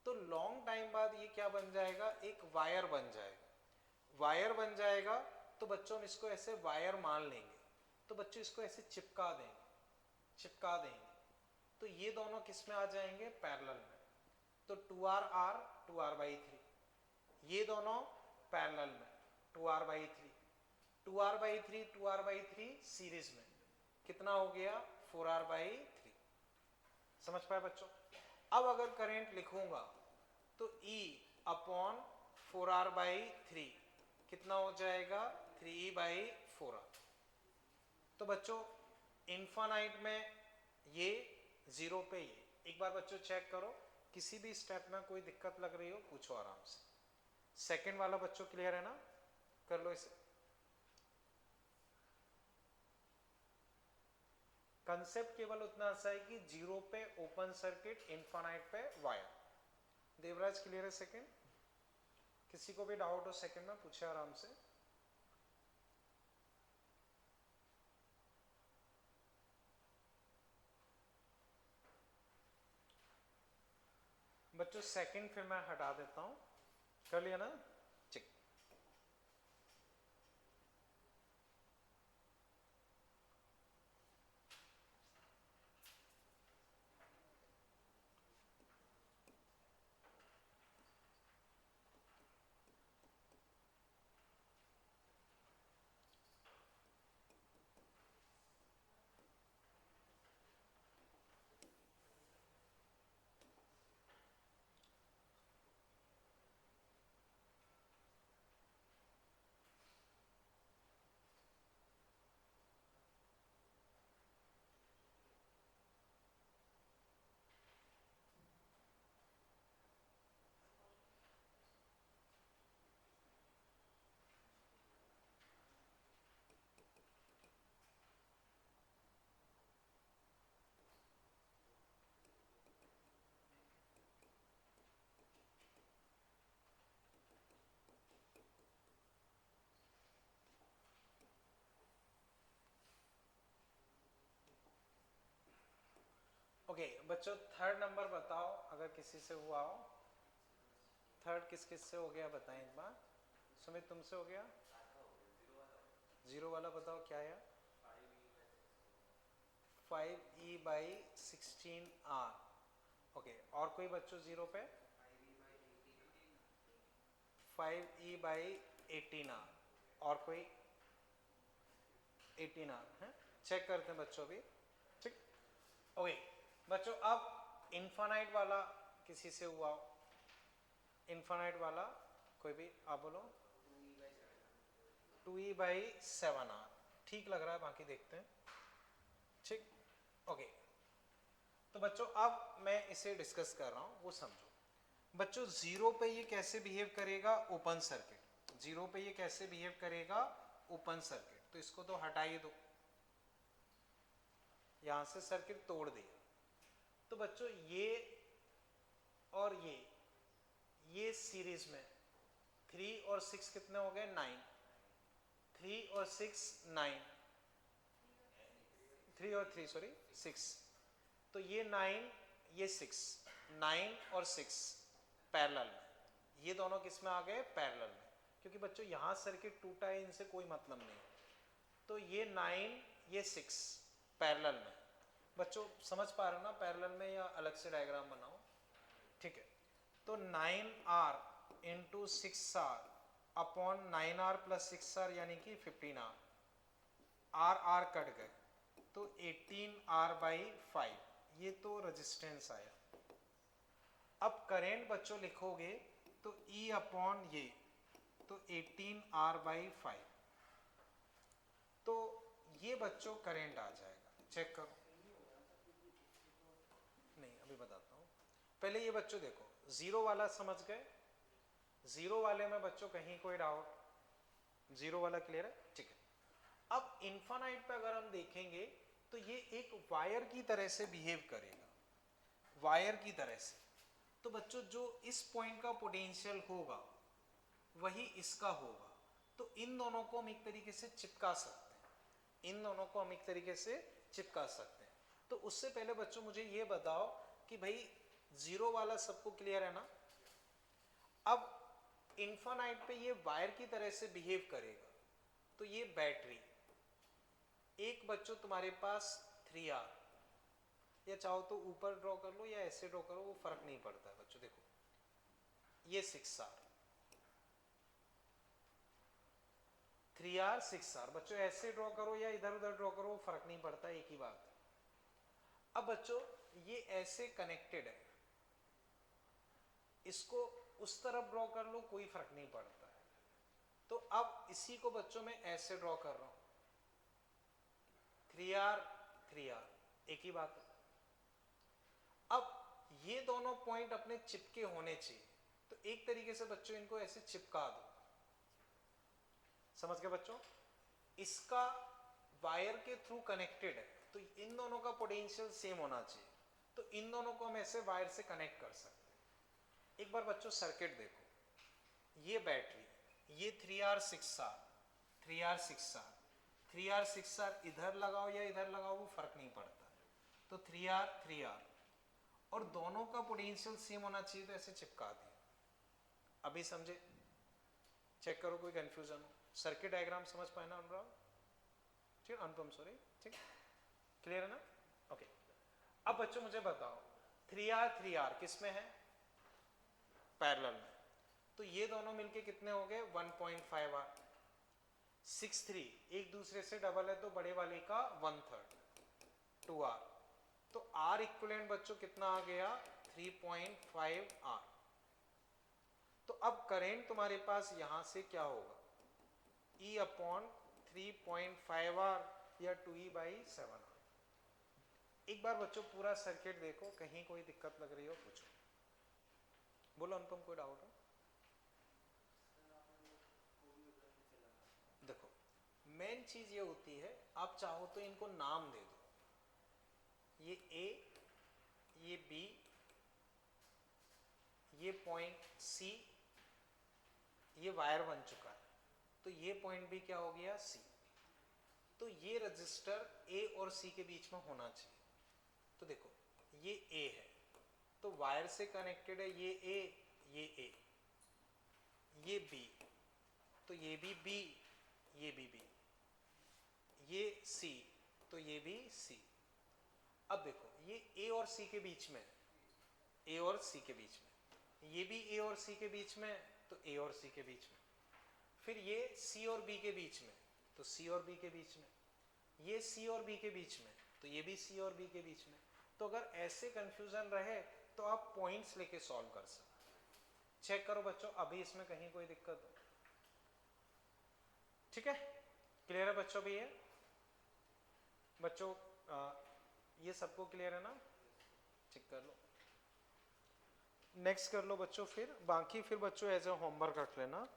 तो लॉन्ग टाइम बाद ये क्या बन जाएगा? एक वायर बन जाएगा। वायर बन जाएगा तो बच्चों हम इसको ऐसे वायर मान लेंगे, तो बच्चों इसको ऐसे चिपका देंगे, चिपका देंगे। तो ये दोनों किस में आ जाएंगे? पैरेलल में। तो 2R R 2R बाई 3, ये दोनों पैरेलल में 2R by 3 2R by 3 2R by 3 series में कितना हो गया? 4R by 3। समझ पाए बच्चों? अब अगर करंट लिखूंगा तो E अपॉन 4R बाई 3 कितना हो जाएगा? 3E by 4R। तो बच्चों इन्फानाइट में ये, जीरो पे ये। एक बार बच्चों चेक करो, किसी भी स्टेप में कोई दिक्कत लग रही हो पूछो आराम से। सेकंड वाला बच्चों क्लियर है ना? कर लो इसे। कंसेप्ट केवल उतना सा है कि जीरो पे ओपन सर्किट, इन्फानाइट पे वायर। देवराज क्लियर है सेकंड? किसी को भी डाउट हो सेकंड में पूछे आराम से। बच्चों सेकंड फिर मैं हटा देता हूं, कर लिया ना? ठीक। ओके बच्चों थर्ड नंबर बताओ अगर किसी से हुआ हो। थर्ड किस किस से हो गया बताएं एक बार। सुमित तुमसे हो गया? जीरो वाला बताओ क्या है? 5e/16r। ओके और कोई बच्चों जीरो पे? 5e/18r। और कोई? 18r है। चेक करते हैं बच्चों भी। ठीक ओके बच्चों अब इन्फानाइट वाला किसी से हुआ हो? इन्फानाइट वाला कोई भी आप बोलो। 2e/7r ठीक लग रहा है, बाकी देखते हैं। ठीक ओके तो बच्चों अब मैं इसे डिस्कस कर रहा हूं वो समझो। बच्चों जीरो पे ये कैसे बिहेव करेगा? Open circuit. जीरो पे ये कैसे बिहेव करेगा? Open circuit. तो इसको तो हटा ही दो, यहां से सर्किट तोड़ दिया। तो बच्चों ये और ये सीरीज में 3 और 6 कितने हो गए? 9। 3 और 6 9। 3 और 3 सॉरी 6। तो ये 9 ये 6, 9 और 6 पैरेलल में। ये दोनों किस में आ गए? पैरेलल में। क्योंकि बच्चों यहां सर्किट टूटा है, इनसे कोई मतलब नहीं। तो ये 9 ये 6 पैरेलल में। बच्चों समझ पा रहे हो ना पैरेलल में या अलग से डायग्राम बनाओ? ठीक है तो 9r into 6r upon 9r plus 6r यानी कि 15r। r कट गए तो 18r/5 ये तो रेजिस्टेंस आया। अब करंट बच्चों लिखोगे तो E अपॉन ये तो 18r/5। तो ये बच्चों करंट आ जाएगा। चेक करो। नहीं अभी बताता हूं, पहले ये बच्चों देखो जीरो वाला समझ गए? जीरो वाले में बच्चों कहीं कोई डाउट? जीरो वाला क्लियर है? ठीक है। अब इन्फानाइट पे अगर हम देखेंगे तो ये एक वायर की तरह से बिहेव करेगा, वायर की तरह से। तो बच्चों जो इस पॉइंट का पोटेंशियल होगा वही इसका होगा। तो इन दोनों को हम एक तरीके से चिपका सकते हैं, इन दोनों को हम एक तरीके से चिपका सकते हैं। तो उससे पहले बच्चों मुझे ये बताओ कि भाई जीरो वाला सबको क्लियर है ना? अब इन्फानाइट पे ये वायर की तरह से बिहेव करेगा। तो ये बैटरी एक बच्चों तुम्हारे पास 3R, या चाहो तो ऊपर ड्रॉ कर लो या ऐसे ड्रॉ करो, वो फर्क नहीं पड़ता है बच्चों। देखो ये 6R, 3R 6R। बच्चों ऐसे ड्रॉ करो या इधर उधर ड्रॉ करो, वो फर्क नहीं पड़ता, एक ही बात है। अब बच्चों ये ऐसे कनेक्टेड है, इसको उस तरफ ड्रॉ कर लो कोई फर्क नहीं पड़ता है। तो अब इसी को बच्चों मैं ऐसे ड्रॉ कर रहा हूं, 3R 3R एक ही बात है। अब ये दोनों पॉइंट अपने चिपके होने चाहिए। तो एक तरीके से बच्चों इनको ऐसे चिपका दो। समझ गए बच्चों? इसका वायर के थ्रू कनेक्टेड है तो इन दोनों का पोटेंशियल सेम होना चाहिए। तो इन दोनों को हम ऐसे वायर से कनेक्ट कर सकते हैं। एक बार बच्चों सर्किट देखो, ये बैटरी, ये 3R 6R 3R 6R 3R 6R इधर लगाओ या इधर लगाओ वो फर्क नहीं पड़ता। तो 3R 3R और दोनों का पोटेंशियल सेम होना चाहिए, तो ऐसे चिपका दिया। अभी समझे? चेक करो कोई कंफ्यूजन हो? सर्किट डायग्राम समझ पाए ना अनुराग? ठीक अनुपम सॉरी, ठीक क्लियर है ना? ओके अब बच्चों मुझे बताओ 3R 3R किस में है? पैरेलल में। तो ये दोनों मिलके कितने हो गए? 1.5R। 6 3 एक दूसरे से डबल है तो बड़े वाले का 1/3 2R। तो R इक्विवेलेंट बच्चों कितना आ गया? 3.5R। तो अब करंट तुम्हारे पास यहां से क्या होगा? E अपॉन 3.5R या 2E/7R। एक बार बच्चों पूरा सर्किट देखो, कहीं कोई दिक्कत लग रही हो पूछो। बोलो अनुपम कोई डाउट हो? देखो मेन चीज ये होती है, आप चाहो तो इनको नाम दे दो। ये A, ये B, ये पॉइंट C, ये वायर बन चुका है। तो ये पॉइंट भी क्या हो गया? C। तो ये रजिस्टर A और C के बीच में होना चाहिए। तो देखो ये ए है, तो वायर से कनेक्टेड है ये ए, ये बी, तो ये भी बी, ये भी बी, ये सी, तो ये भी सी। अब देखो ये ए और सी के बीच में, ए और सी के बीच में, ये भी ए और सी के बीच में, तो ए और सी के बीच में, फिर ये सी और बी के बीच में, तो सी और बी के बीच में, ये सी और बी के बीच में, तो ये भी सी और बी के बीच में। तो अगर ऐसे कंफ्यूजन रहे तो आप पॉइंट्स लेके सॉल्व कर सकते। चेक करो बच्चों, अभी इसमें कहीं कोई दिक्कत हो? ठीक है, क्लियर है बच्चों? भी है बच्चों, ये सबको क्लियर है ना? चेक कर लो, नेक्स्ट कर लो बच्चों। फिर बाकी फिर बच्चों एज ए होमवर्क रख लेना।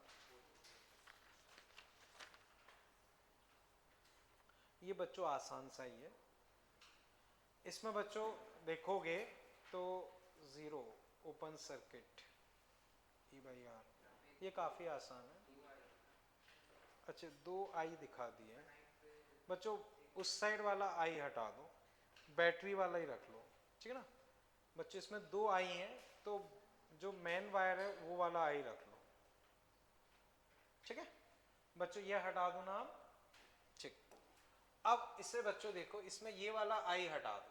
ये बच्चों आसान सा ही है। इसमें बच्चों देखोगे तो 0 open circuit e by r, ये काफ़ी आसान है। अच्छा 2 आई दिखा दिए बच्चों, उस साइड वाला आई हटा दो, बैटरी वाला ही रख लो, ठीक है ना बच्चों? इसमें 2 आई हैं, तो जो मेन वायर है वो वाला आई रख लो, ठीक है बच्चों? ये हटा दो ना आप, ठीक। अब इससे बच्चों देखो, इसमें ये वाला आई हटा दो,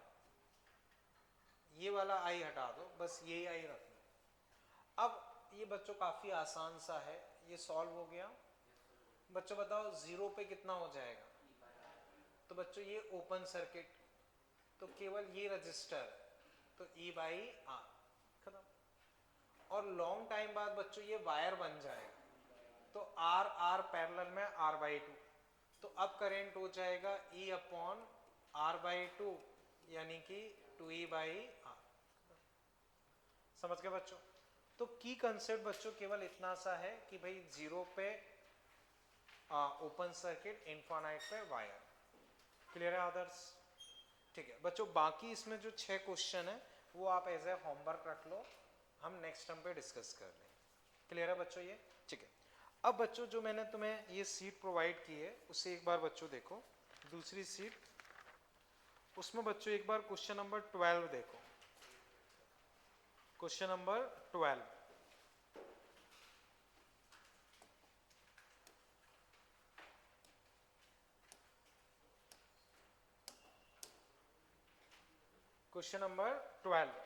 ये वाला आई हटा दो, बस ये आई रख लो। अब ये बच्चों काफी आसान सा है, ये सॉल्व हो गया। बच्चों बताओ 0 पे कितना हो जाएगा? तो बच्चों ये ओपन सर्किट, तो केवल ये रजिस्टर, तो ई बाई आर, खत्म। और लॉन्ग टाइम बाद बच्चों ये वायर बन जाएगा, तो आर आर पैरेलल में आर बाई 2, तो अब करेंट हो जाएगा ई अपॉन आर बाई 2, यानी कि 2e बाई आर। समझ गए बच्चों? तो की कंसेप्ट बच्चों केवल इतना सा है कि भाई 0 पे ओपन सर्किट, इनफाइनाइट पे वायर। क्लियर है आदर्श? ठीक है बच्चों, बाकी इसमें जो 6 क्वेश्चन है वो आप एज ए होमवर्क रख लो, हम नेक्स्ट टर्म पे डिस्कस कर लेंगे। क्लियर है बच्चों ये? ठीक है। अब बच्चों जो मैंने तुम्हें ये सीट प्रोवाइड की है उसे एक बार बच्चों देखो, दूसरी सीट, उसमें बच्चों एक बार क्वेश्चन नंबर 12 देखो, क्वेश्चन नंबर 12। क्वेश्चन नंबर 12,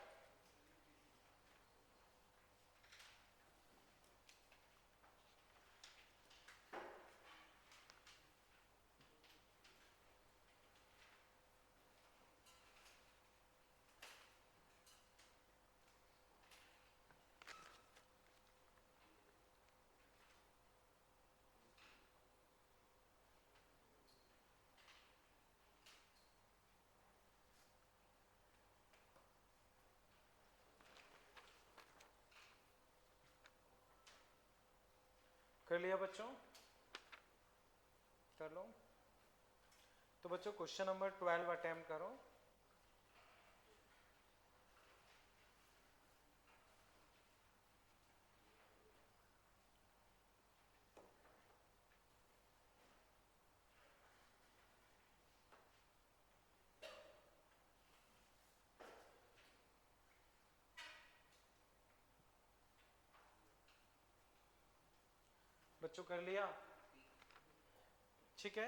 कर लिया बच्चों? कर लो। तो बच्चों क्वेश्चन नंबर 12 अटेम्प्ट करो। बच्चों कर लिया? ठीक है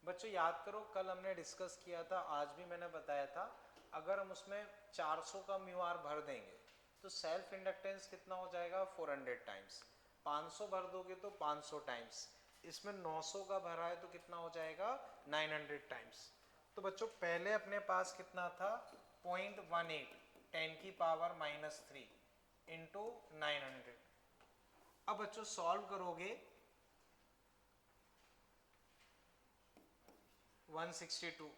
बच्चों, याद करो कल हमने डिस्कस किया था, आज भी मैंने बताया था, अगर हम उसमें 400 का म्यू आर भर देंगे तो सेल्फ इंडक्टेंस कितना हो जाएगा? 400 टाइम्स। 500 भर दोगे तो 500 टाइम्स। इसमें 900 का भरा है तो कितना हो जाएगा? 900 टाइम्स। तो बच्चों पहले अपने पास कितना था? 0.18 10 की पावर -3 इंटू 900। अब बच्चों सॉल्व करोगे 162,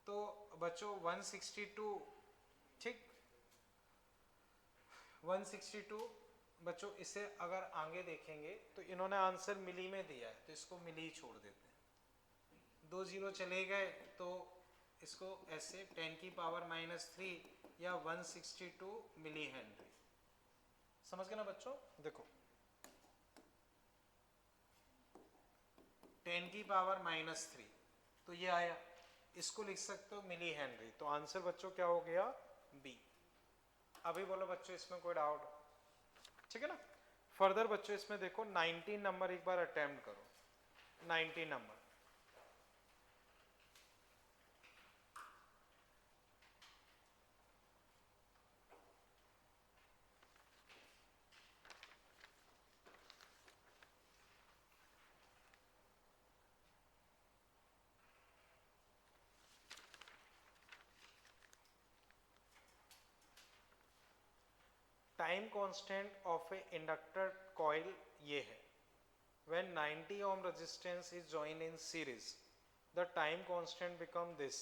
तो बच्चों 162, ठीक 162 बच्चों, इसे अगर आगे देखेंगे तो इन्होंने आंसर मिली में दिया है तो इसको मिली ही छोड़ देते हैं। 2 0 चले गए तो इसको ऐसे 10 की पावर -3 या 162 मिली हेनरी। समझ गए ना बच्चों? देखो 10 की पावर -3 तो ये आया, इसको लिख सकते हो मिली हेनरी। तो आंसर बच्चों क्या हो गया? बी। अभी बोलो बच्चों इसमें कोई डाउट? ठीक है ना। फर्दर बच्चों इसमें देखो 19 नंबर एक बार अटेम्प्ट करो, 19 number. Time constant of A inductor coil ये है, when 90 ohm resistance is joined in series the time constant become this,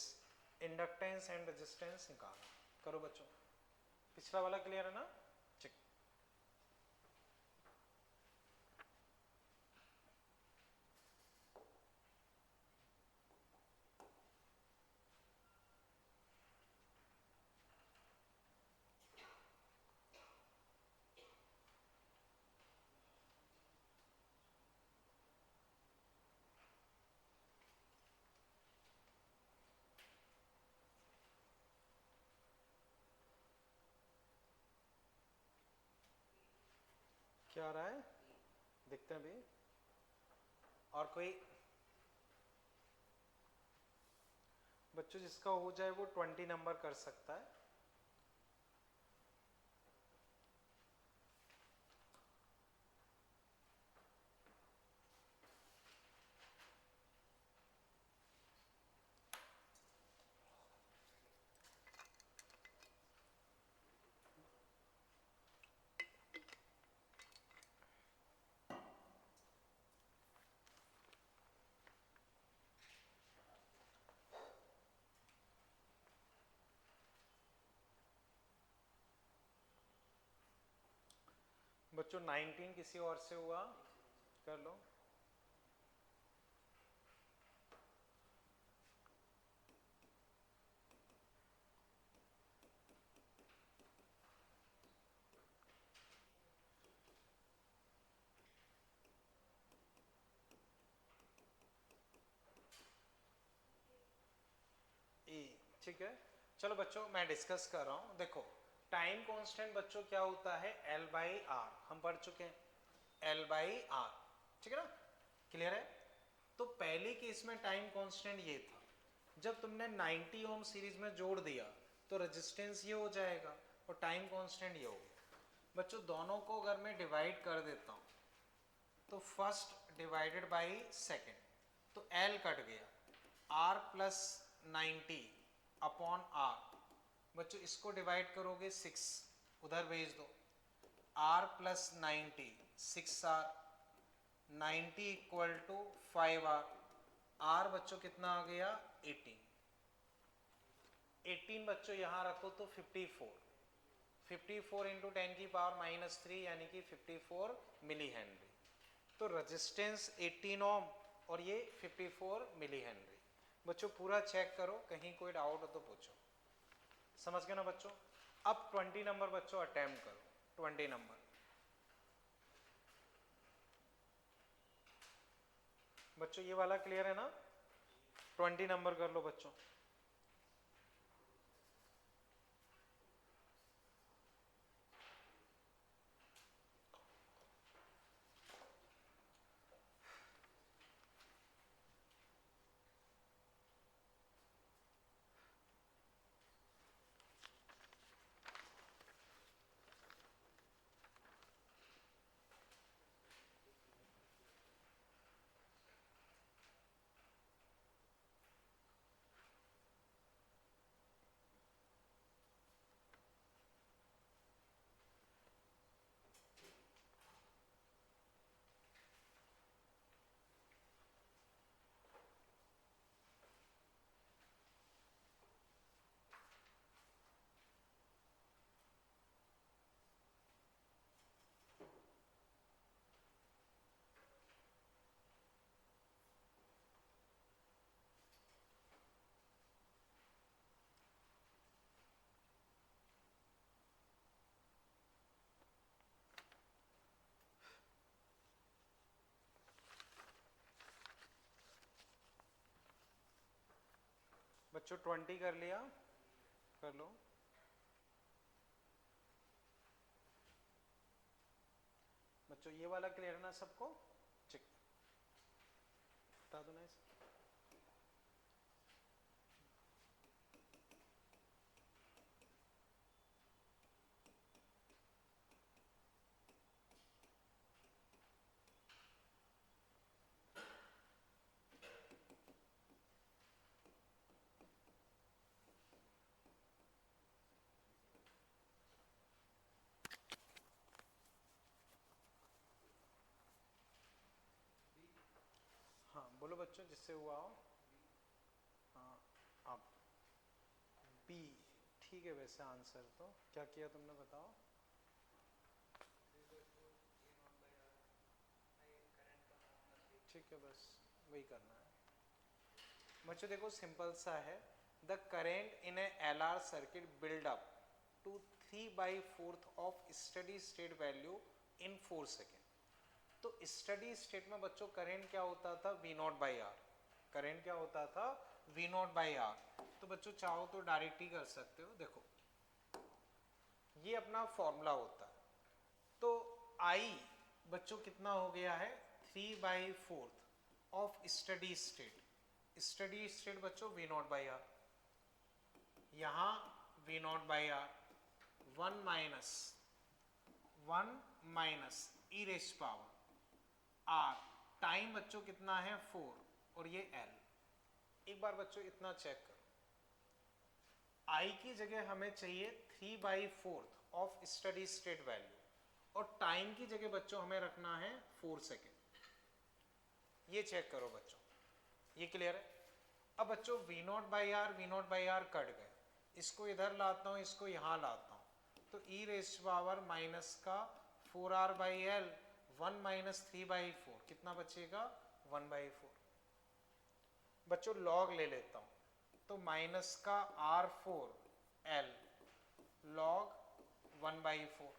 inductance and resistance निकालो। करो बच्चों, पिछला वाला क्लियर है ना? ठीक। क्या आ रहा है देखते हैं अभी। और कोई बच्चों जिसका हो जाए वो 20 नंबर कर सकता है। बच्चों 19 किसी और से हुआ? कर लो। ई, ठीक है। चलो बच्चों मैं डिस्कस कर रहा हूं। देखो टाइम कांस्टेंट बच्चों क्या होता है, L बाई आर, हम पढ़ चुके हैं L बाई आर, ठीक है ना, क्लियर है। तो पहले केस में टाइम कांस्टेंट ये था, जब तुमने 90 ओम सीरीज में जोड़ दिया तो रेजिस्टेंस ये हो जाएगा और टाइम कांस्टेंट ये हो गया। बच्चों दोनों को अगर मैं डिवाइड कर देता हूं तो फर्स्ट डिवाइडेड बाई सेकेंड, तो L कट गया, R प्लस 90 अपॉन आर। बच्चों इसको डिवाइड करोगे 6 उधर भेज दो, R plus 90 6R, 90 equal to 5R। R बच्चों कितना आ गया 18। 18 बच्चों यहां रखो तो 54, 54 इंटू 10 की पावर माइनस 3 यानी कि 54 मिली हेनरी। तो रेजिस्टेंस 18 ओम और ये 54 मिली हेनरी। बच्चों पूरा चेक करो, कहीं कोई डाउट हो तो पूछो। समझ गए ना बच्चों? अब 20 नंबर बच्चों अटेम्प्ट करो, 20 नंबर। बच्चों ये वाला क्लियर है ना? 20 नंबर कर लो बच्चों। बच्चों 20 कर लिया? कर लो। बच्चों ये वाला क्लियर है ना सबको? ठीक, बता दो ना इसे। हाँ बोलो बच्चों जिससे हुआ हो। हाँ अब बी ठीक है। वैसे आंसर तो क्या किया तुमने बताओ? ठीक है बस वही करना है बच्चों। देखो सिंपल सा है। The current in a LR circuit build up to 3/4 of steady state value in 4 second. तो स्टडी स्टेट में बच्चों करेंट क्या होता था? V0/R। करेंट क्या होता था? V0/R। तो बच्चों चाहो तो डायरेक्ट ही कर सकते हो। देखो ये अपना फॉर्मूला होता है। तो I बच्चों कितना हो गया है? 3/4 of steady state. Steady state बच्चों V0/R। यहां V0/R 1 minus e rays power R। Time बच्चों कितना है? 4 और ये L। एक बार बच्चों इतना चेक करो। I की जगह हमें चाहिए 3/4 ऑफ स्टडी स्टेट वैल्यू और टाइम की जगह बच्चों हमें रखना है 4 सेकेंड। ये चेक करो बच्चों, ये क्लियर है? अब बच्चों V0/R कट गए। इसको इधर लाता हूं, इसको यहां लाता हूं। तो e रेज़ पावर माइनस का 4R/L 1 माइनस 3/4 कितना बचेगा? 1/4। बच्चों लॉग ले लेता हूं तो माइनस का R4L लॉग 1/4।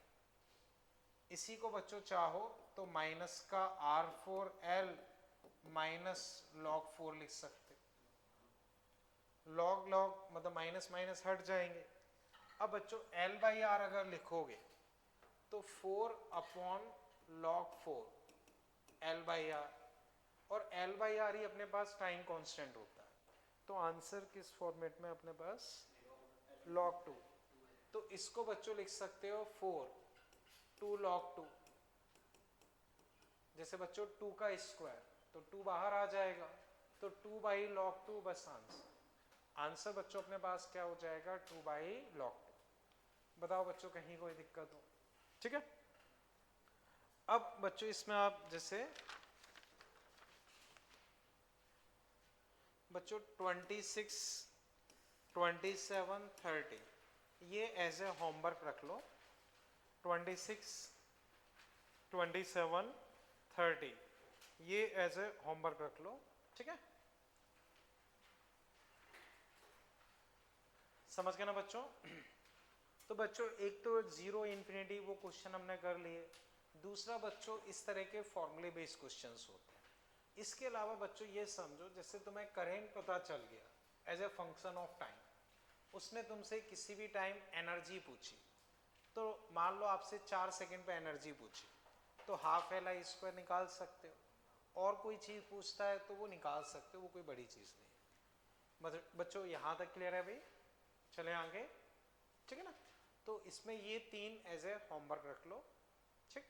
इसी को बच्चों चाहो तो माइनस का R4L माइनस लॉग 4 लिख सकते। लॉग लॉग मतलब माइनस माइनस हट जाएंगे। अब बच्चों L/R अगर लिखोगे तो 4/log4 L/R और L/R ही अपने पास टाइम कांस्टेंट होता है। तो आंसर किस फॉर्मेट में अपने पास? log 2। तो इसको बच्चों लिख सकते हो 4/2log2। जैसे बच्चों 2 का स्क्वायर तो 2 बाहर आ जाएगा तो 2/log2 बस आंसर बच्चों अपने पास क्या हो जाएगा? 2/log2। बताओ बच्चों कहीं कोई दिक्कत हो? ठीक है। अब बच्चों इसमें आप जैसे बच्चों 26, 27, 30 ये एज ए होमवर्क रख लो। 26, 27, 30 ये एज ए होमवर्क रख लो। ठीक है, समझ गए ना बच्चों? तो बच्चों एक तो जीरो इन्फिनिटी वो क्वेश्चन हमने कर लिए। दूसरा बच्चों इस तरह के फॉर्मूले बेस्ड क्वेश्चंस होते हैं। इसके अलावा बच्चों ये समझो जैसे तुम्हें करेंट पता चल गया as a function of time, उसने तुमसे किसी भी टाइम एनर्जी पूछी, तो मान लो आपसे 4 सेकंड पे एनर्जी पूछी तो हाफ L/I² निकाल सकते हो। और कोई चीज़ पूछता है तो वो निकाल सकते हो, वो कोई बड़ी चीज़ नहीं है। मतलब बच्चों यहाँ तक क्लियर है भाई? चले आगे, ठीक है ना? तो इसमें ये 3 एज ए होमवर्क रख लो। ठीक,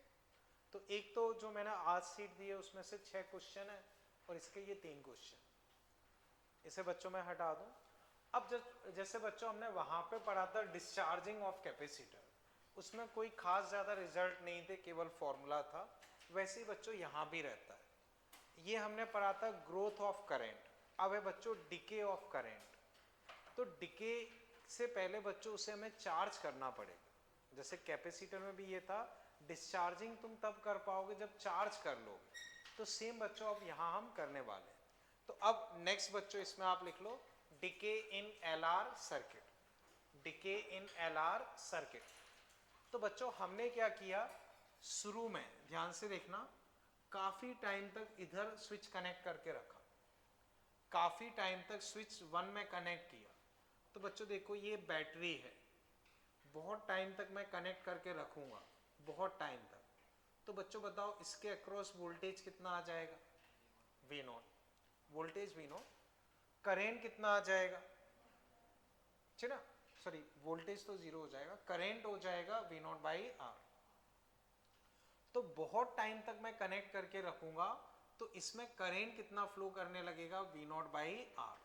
तो एक तो जो मैंने आज सीट दी है उसमें से 6 क्वेश्चन है और इसके ये 3 क्वेश्चन, इसे बच्चों में हटा दूं। अब जैसे बच्चों हमने वहां पे पढ़ा था डिस्चार्जिंग ऑफ कैपेसिटर, उसमें कोई खास ज़्यादा रिजल्ट नहीं थे, केवल फॉर्मूला था। वैसे ही बच्चों यहाँ भी रहता है। ये हमने पढ़ा था ग्रोथ ऑफ करेंट। अब है बच्चों डिके ऑफ करेंट। तो डिके से पहले बच्चों उसे हमें चार्ज करना पड़ेगा। जैसे कैपेसिटर में भी ये था, डिस्चार्जिंग तुम तब कर पाओगे जब चार्ज कर लोगे। तो सेम बच्चों अब यहाँ हम करने वाले हैं। तो अब नेक्स्ट बच्चों इसमें आप लिख लो डिके इन LR सर्किट। डिके इन LR सर्किट। तो बच्चों हमने क्या किया, शुरू में ध्यान से देखना, काफी टाइम तक इधर स्विच कनेक्ट करके रखा, काफी टाइम तक स्विच 1 में कनेक्ट किया। तो बच्चों देखो ये बैटरी है, बहुत टाइम तक मैं कनेक्ट करके रखूंगा, बहुत टाइम तक। तो बच्चों बताओ इसके अक्रॉस वोल्टेज कितना आ जाएगा, we naught, voltage v naught, current कितना आ जाएगा, ठीक ना, सॉरी वोल्टेज तो जीरो हो जाएगा, करेंट हो जाएगा वी नॉट बाई आर। तो बहुत टाइम तक मैं कनेक्ट करके रखूंगा तो इसमें करेंट कितना फ्लो करने लगेगा, वी नॉट बाई आर।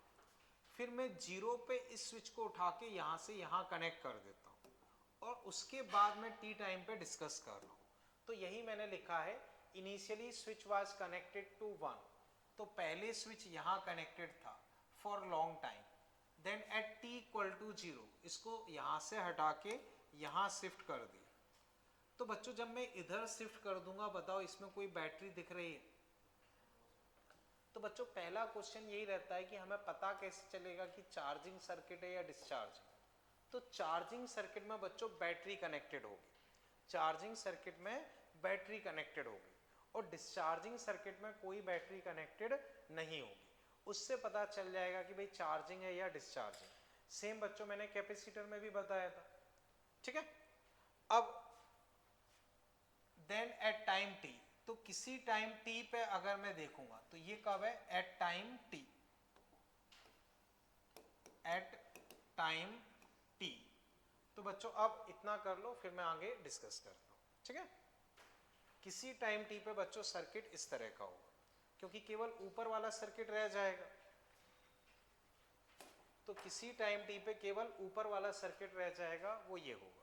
फिर मैं जीरो पे इस स्विच को उठा के यहां से यहां कनेक्ट कर देता हूं और उसके बाद मैं टी टाइम पे डिस्कस कर रहा हूं। तो यही मैंने लिखा है, initially switch was connected to 1, तो पहले स्विच यहां कनेक्टेड था for long time, then at t equal to 0 इसको यहां से हटा के यहां शिफ्ट कर दिया। तो बच्चों जब मैं इधर शिफ्ट कर दूंगा, बताओ इसमें कोई बैटरी दिख रही है? तो बच्चों पहला क्वेश्चन यही रहता है कि हमें पता कैसे चलेगा कि चार्जिंग सर्किट है या डिस्चार्जिंग। तो चार्जिंग सर्किट में बच्चों बैटरी कनेक्टेड होगी, चार्जिंग सर्किट में बैटरी कनेक्टेड होगी, और डिस्चार्जिंग सर्किट में कोई बैटरी कनेक्टेड नहीं होगी। उससे पता चल जाएगा कि भाई चार्जिंग है या डिस्चार्जिंग। सेम बच्चों मैंने कैपेसिटर में भी बताया था, ठीक है। अब देन एट टाइम टी, तो किसी टाइम टी पे अगर मैं देखूंगा तो ये कब है, at time t, at time t. तो बच्चों अब इतना कर लो, फिर मैं आगे डिस्कस करता हूं, ठीक है। किसी टाइम टी पे बच्चों सर्किट इस तरह का होगा, क्योंकि केवल ऊपर वाला सर्किट रह जाएगा, तो किसी टाइम टी पे केवल ऊपर वाला सर्किट रह जाएगा, वो ये होगा।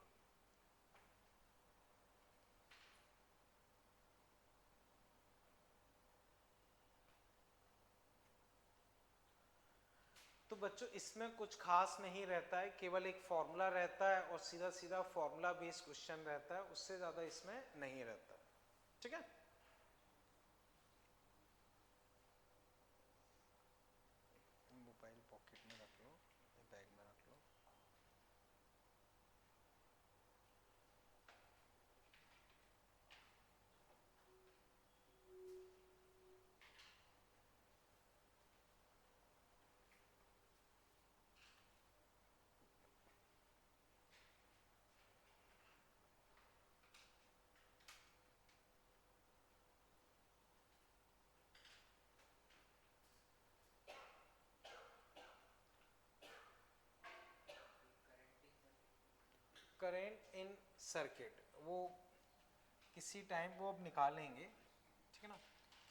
तो बच्चों इसमें कुछ खास नहीं रहता है, केवल एक फॉर्मूला रहता है और सीधा सीधा फॉर्मूला बेस्ड क्वेश्चन रहता है, उससे ज्यादा इसमें नहीं रहता, ठीक है। मोबाइल पॉकेट में रख लो, बैग में रख लो। करेंट इन सर्किट, वो किसी टाइम वो अब निकालेंगे, ठीक है ना,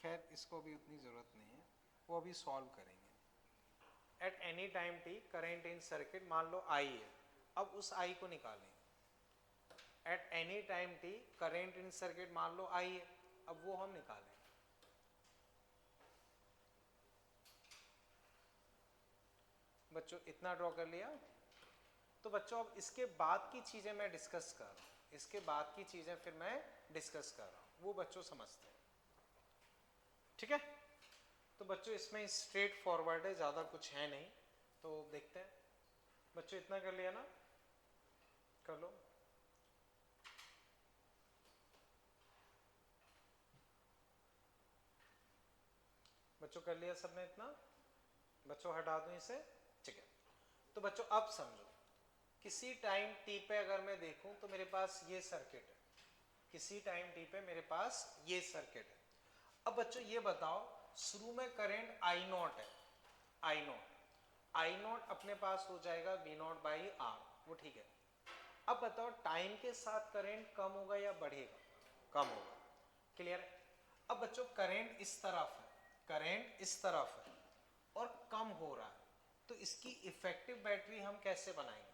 खैर इसको अभी उतनी ज़रूरत नहीं है, वो अभी सॉल्व करेंगे। At any time T current in circuit, मान लो आई है, अब उस आई को निकालेंगे। At any time T current in circuit मान लो आई है, अब वो हम निकालेंगे। बच्चों इतना ड्रॉ कर लिया। तो बच्चों अब इसके बाद की चीजें मैं डिस्कस कर रहा हूं, इसके बाद की चीजें फिर मैं डिस्कस कर रहा हूं, वो बच्चों समझते हैं, ठीक है। तो बच्चों इसमें स्ट्रेट फॉरवर्ड है, ज्यादा कुछ है नहीं, तो देखते हैं। बच्चों इतना कर लिया ना, कर लो। बच्चों कर लिया सबने इतना? बच्चों हटा दूं इसे, ठीक है। तो बच्चों अब समझो, किसी टाइम टी पे अगर मैं देखूं तो मेरे पास ये सर्किट है, किसी टाइम टी पे मेरे पास ये सर्किट है। अब बच्चों ये बताओ, शुरू में करंट आई नॉट है, आई नॉट, आई नॉट अपने पास हो जाएगा वी नॉट बाई आर, वो ठीक है। अब बताओ टाइम के साथ करंट कम होगा या बढ़ेगा? कम होगा, क्लियर है। अब बच्चों करंट इस तरफ है, करंट इस तरफ है और कम हो रहा है, तो इसकी इफेक्टिव बैटरी हम कैसे बनाएंगे?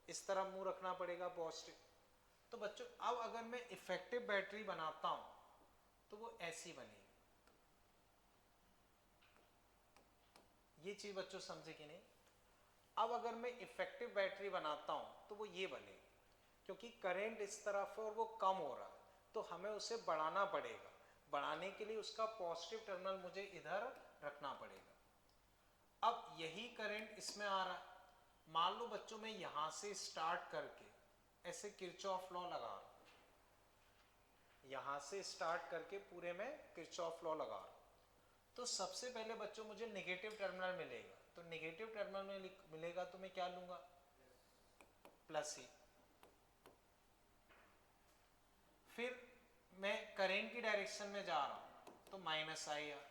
इस तरफ मुंह रखना पड़ेगा, पॉजिटिव। तो बच्चों अब अगर मैं इफेक्टिव बैटरी बनाता हूं तो वो ऐसी बनेगी। ये चीज बच्चों समझे कि नहीं? अब अगर मैं इफेक्टिव बैटरी बनाता हूं तो वो ये बनेगी, क्योंकि करंट इस तरफ है और वो कम हो रहा है, तो हमें उसे बढ़ाना पड़ेगा। बढ़ाने के लिए उसका पॉजिटिव टर्मिनल मुझे इधर रखना पड़ेगा। अब यही करंट इसमें आ रहा है, मान लो बच्चों मैं यहां से स्टार्ट करके ऐसे किरचॉफ लॉ लगा रहा हूं, यहां से स्टार्ट करके पूरे में किरचॉफ लॉ लगा रहा हूं, तो सबसे पहले बच्चों मुझे नेगेटिव टर्मिनल मिलेगा, तो नेगेटिव टर्मिनल में मिलेगा तो मैं क्या लूंगा? प्लस ही। फिर मैं करेंट की डायरेक्शन में जा रहा हूं तो माइनस आई आर,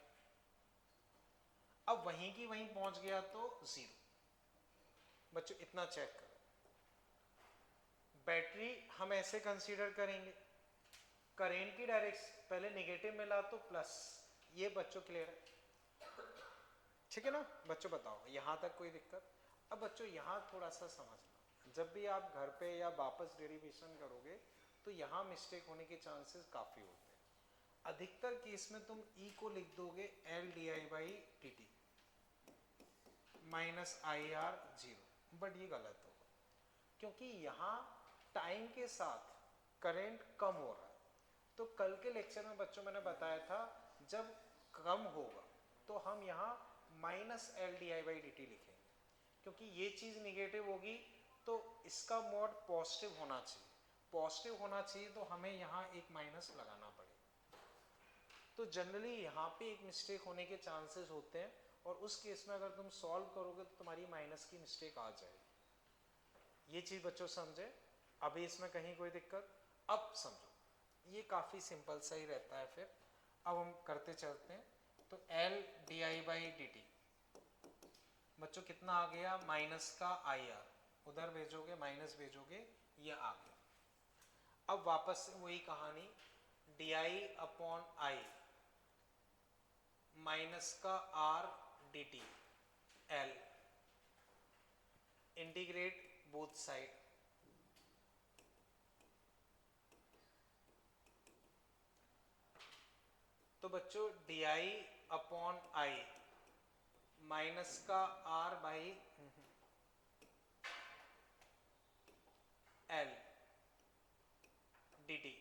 अब वहीं की वहीं पहुंच गया तो जीरो। बच्चों इतना चेक करो, बैटरी हम ऐसे कंसीडर करेंगे, करेंट की डायरेक्शन पहले नेगेटिव मिला तो प्लस, ये बच्चों क्लियर है, ठीक है ना बच्चों? बताओ यहां तक कोई दिक्कत? अब बच्चों यहां थोड़ा सा समझना, जब भी आप घर पे या वापस डेरिवेशन करोगे तो यहां मिस्टेक होने के चांसेस काफी होते हैं। अधिकतर केस में तुम E को लिख दोगे L d I by d t minus I R zero, but ये गलत होगा क्योंकि यहाँ टाइम के साथ करंट कम हो रहा है। तो कल के लेक्चर में बच्चों मैंने बताया था जब कम होगा तो हम यहाँ minus L d I by d T लिखेंगे, क्योंकि ये चीज़ निगेटिव होगी तो इसका मोड पॉजिटिव होना चाहिए, पॉजिटिव होना चाहिए तो हमें यहाँ एक माइनस लगाना पड़ेगा। तो जनरली यहाँ पे एक मिस्टेक होने के चांसेस होते हैं, और उस केस में अगर तुम सॉल्व करोगे तो तुम्हारी माइनस की मिस्टेक आ जाएगी। ये चीज़ बच्चों समझे? अभी इसमें कहीं कोई दिक्कत? अब समझो, ये काफ़ी सिंपल सा ही रहता है। फिर अब हम करते चलते हैं। तो l d I by d t बच्चों कितना आ गया? माइनस का आई आर, उधर भेजोगे माइनस भेजोगे, ये आ गया। अब वापस से वही कहानी, d I upon i minus का R d t L, integrate both side, तो बच्चों d I upon i minus का R by L d t.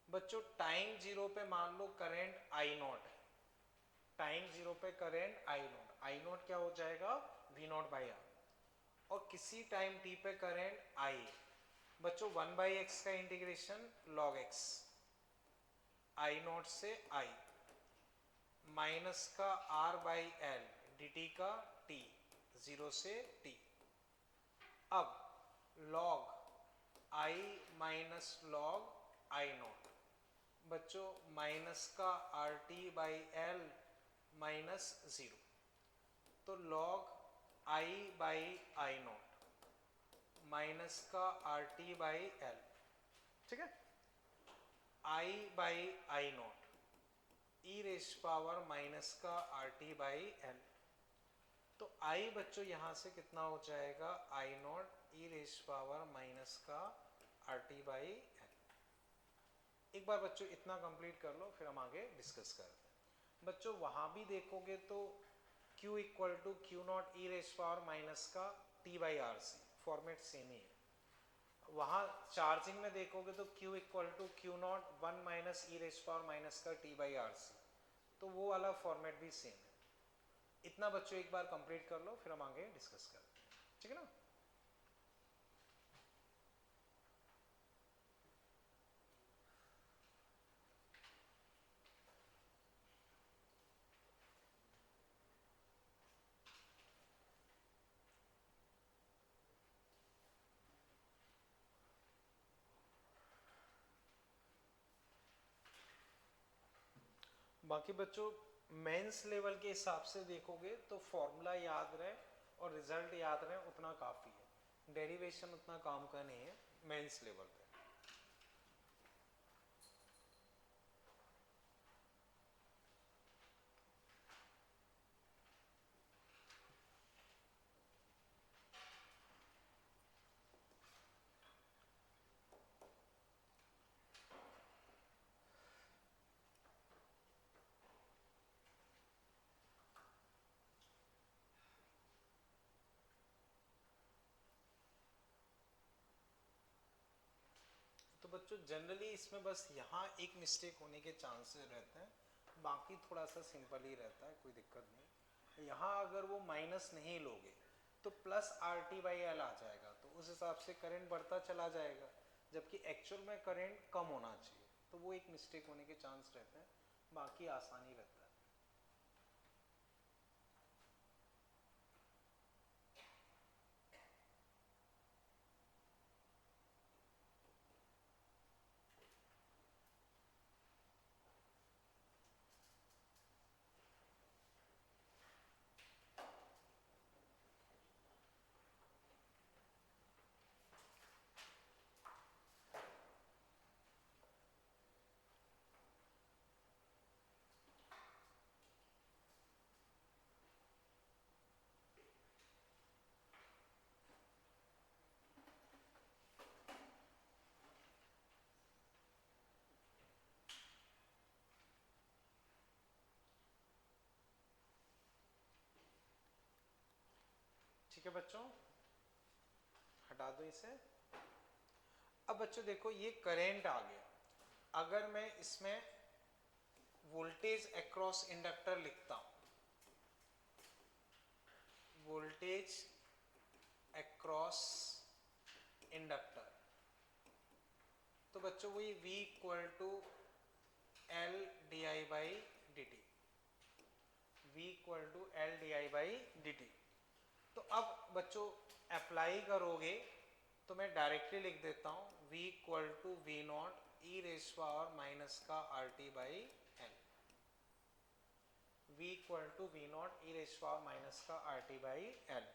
बच्चों टाइम जीरो पे मान लो करंट आई नॉट है, टाइम जीरो पे करंट आई नॉट क्या हो जाएगा? वी नॉट बाई आर, और किसी टाइम टी पे करंट आई। बच्चों 1 बाई एक्स का integration log x, i not से आई माइनस का R by L d t का टी, जीरो से टी। अब log i minus log i naught, बच्चों माइनस का R t by L minus zero, तो log i by i naught minus का R t by L, ठीक है? I by i not e raise power minus का R t by L, तो i बच्चों यहां से कितना हो जाएगा? I not e raise power minus का आर टी बाई एल। एक बार बच्चों इतना कंप्लीट कर लो, फिर हम आगे डिस्कस करते हैं। बच्चों वहां भी देखोगे तो Q equal to Q naught e raise power minus का t by R C, format same ही है। वहां चार्जिंग में देखोगे तो Q equal to Q naught one minus e raise power minus का टी बाई आर सी, तो वो वाला फॉर्मेट भी सेम है। इतना बच्चों एक बार कंप्लीट कर लो, फिर हम आगे डिस्कस करते हैं, ठीक है ना? बाकी बच्चों मेंस लेवल के हिसाब से देखोगे तो फॉर्मूला याद रहे और रिजल्ट याद रहे उतना काफ़ी है, डेरिवेशन उतना काम का नहीं है मेंस लेवल पे। तो बच्चों जनरली इसमें बस यहाँ एक मिस्टेक होने के चांसेस रहते हैं, बाकी थोड़ा सा सिंपल ही रहता है, कोई दिक्कत नहीं। यहाँ अगर वो माइनस नहीं लोगे तो plus R t by L आ जाएगा, तो उस हिसाब से करंट बढ़ता चला जाएगा, जबकि एक्चुअल में करंट कम होना चाहिए, तो वो एक मिस्टेक होने के चांस रहते हैं, बाकी आसानी रहता है। ठीक है बच्चों, हटा दो इसे। अब बच्चों देखो ये करंट आ गया, अगर मैं इसमें वोल्टेज अक्रॉस इंडक्टर लिखता हूं, वोल्टेज अक्रॉस इंडक्टर, तो बच्चों वही V equal to L d I by d t, V equal to L d I by d t. तो अब बच्चों अप्लाई करोगे तो मैं डायरेक्टली लिख देता हूं V equal to V naught e raise power minus का R t by L, V equal to V naught e raise power minus का आर टी बाई एल।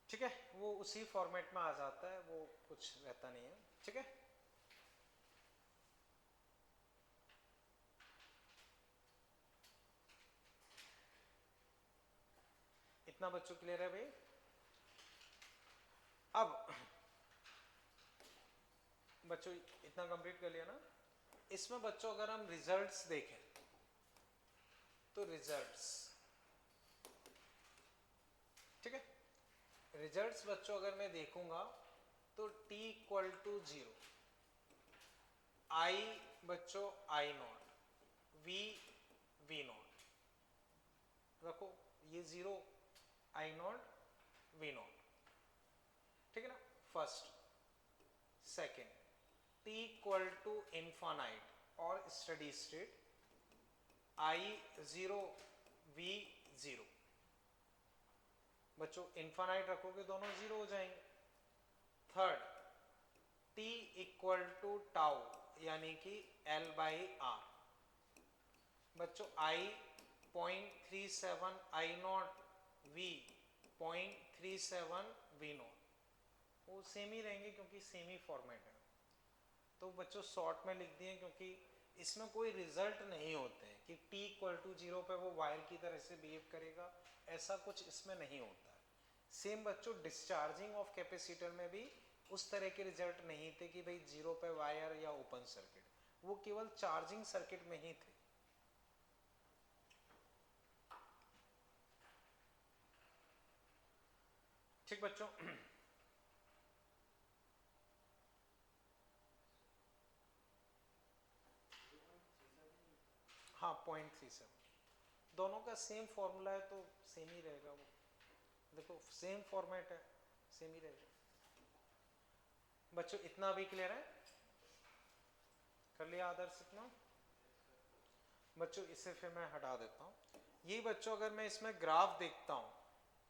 ठीक है, वो उसी फॉर्मेट में आ जाता है, वो कुछ रहता नहीं है। ठीक है, इतना बच्चों क्लियर है भाई। अब बच्चों इतना कंप्लीट कर लिया ना। इसमें बच्चों अगर हम रिजल्ट्स देखें तो रिजल्ट्स, ठीक है, रिजल्ट्स बच्चों अगर मैं देखूंगा तो t इक्वल टू 0, i बच्चों i not, v v not रखो, ये 0 i नॉट v नॉट, ठीक है ना। First, second, t equal to infinite और स्टडी स्टेट, i 0 v 0, बच्चों इनफाइनाइट रखोगे दोनों 0 हो जाएंगे। Third, t equal to tau यानी कि L बाई आर, बच्चों i 0.37 i not v 0.37 v not, वो सेम ही रहेंगे क्योंकि सेम ही फॉर्मेट है। तो बच्चों शॉर्ट में लिख दिए क्योंकि इसमें कोई रिजल्ट नहीं होते हैं कि t इक्वल टू 0 पे वो वायर की तरह से बिहेव करेगा, ऐसा कुछ इसमें नहीं होता है। सेम बच्चों डिस्चार्जिंग ऑफ कैपेसिटर में भी उस तरह के रिजल्ट नहीं थे कि भाई 0 पे वायर या ओपन सर्किट, वो केवल चार्जिंग सर्किट में ही थे। ठीक बच्चों, हाँ 0.37, दोनों का सेम फॉर्मूला है तो सेम ही रहेगा। वो देखो सेम फॉर्मेट है, सेम ही रहेगा। बच्चों इतना भी क्लियर है, कर लिया आदर्श इतना। बच्चों इसे फिर मैं हटा देता हूँ। ये बच्चों अगर मैं इसमें ग्राफ देखता हूँ,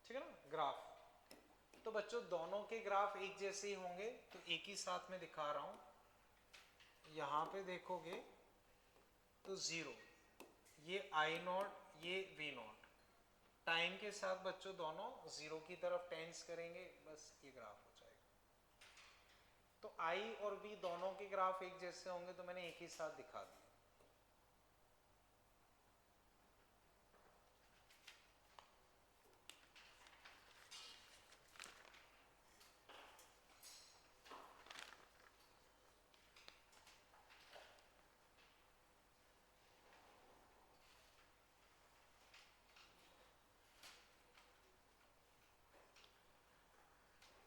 ठीक है ना, ग्राफ, तो बच्चों दोनों के ग्राफ एक जैसे ही होंगे, तो एक ही साथ में दिखा रहा हूँ। यहाँ पे देखोगे तो 0, ये आई नॉट, ये वी नॉट, टाइम के साथ बच्चों दोनों 0 की तरफ टेंस करेंगे, बस ये ग्राफ हो जाएगा। तो आई और वी दोनों के ग्राफ एक जैसे होंगे तो मैंने एक ही साथ दिखा दिया।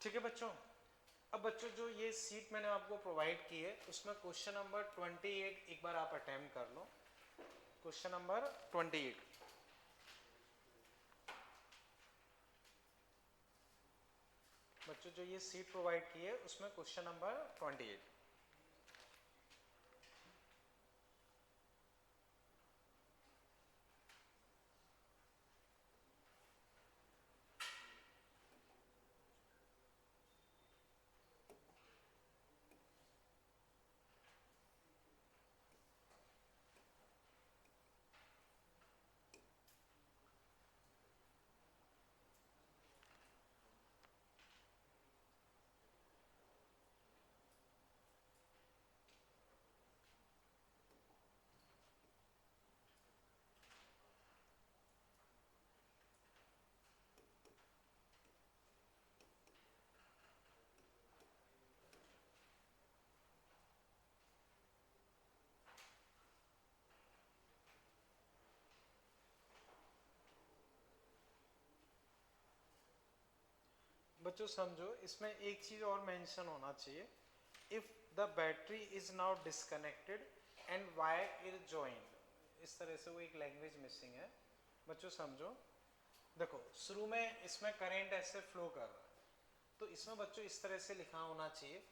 ठीक है बच्चों, अब बच्चों जो ये सीट मैंने आपको प्रोवाइड की है उसमें क्वेश्चन नंबर 28 एक बार आप अटेम्प्ट कर लो। क्वेश्चन नंबर 28, बच्चों जो ये सीट प्रोवाइड की है उसमें क्वेश्चन नंबर 28। बच्चों समझो, इसमें एक चीज और मेंशन होना चाहिए, if the battery is now disconnected and wire is joined, इस तरह से वो एक लैंग्वेज मिसिंग है। बच्चों समझो, देखो शुरू में इसमें करंट ऐसे फ्लो कर रहा है, तो इसमें बच्चों इस तरह से लिखा होना चाहिए,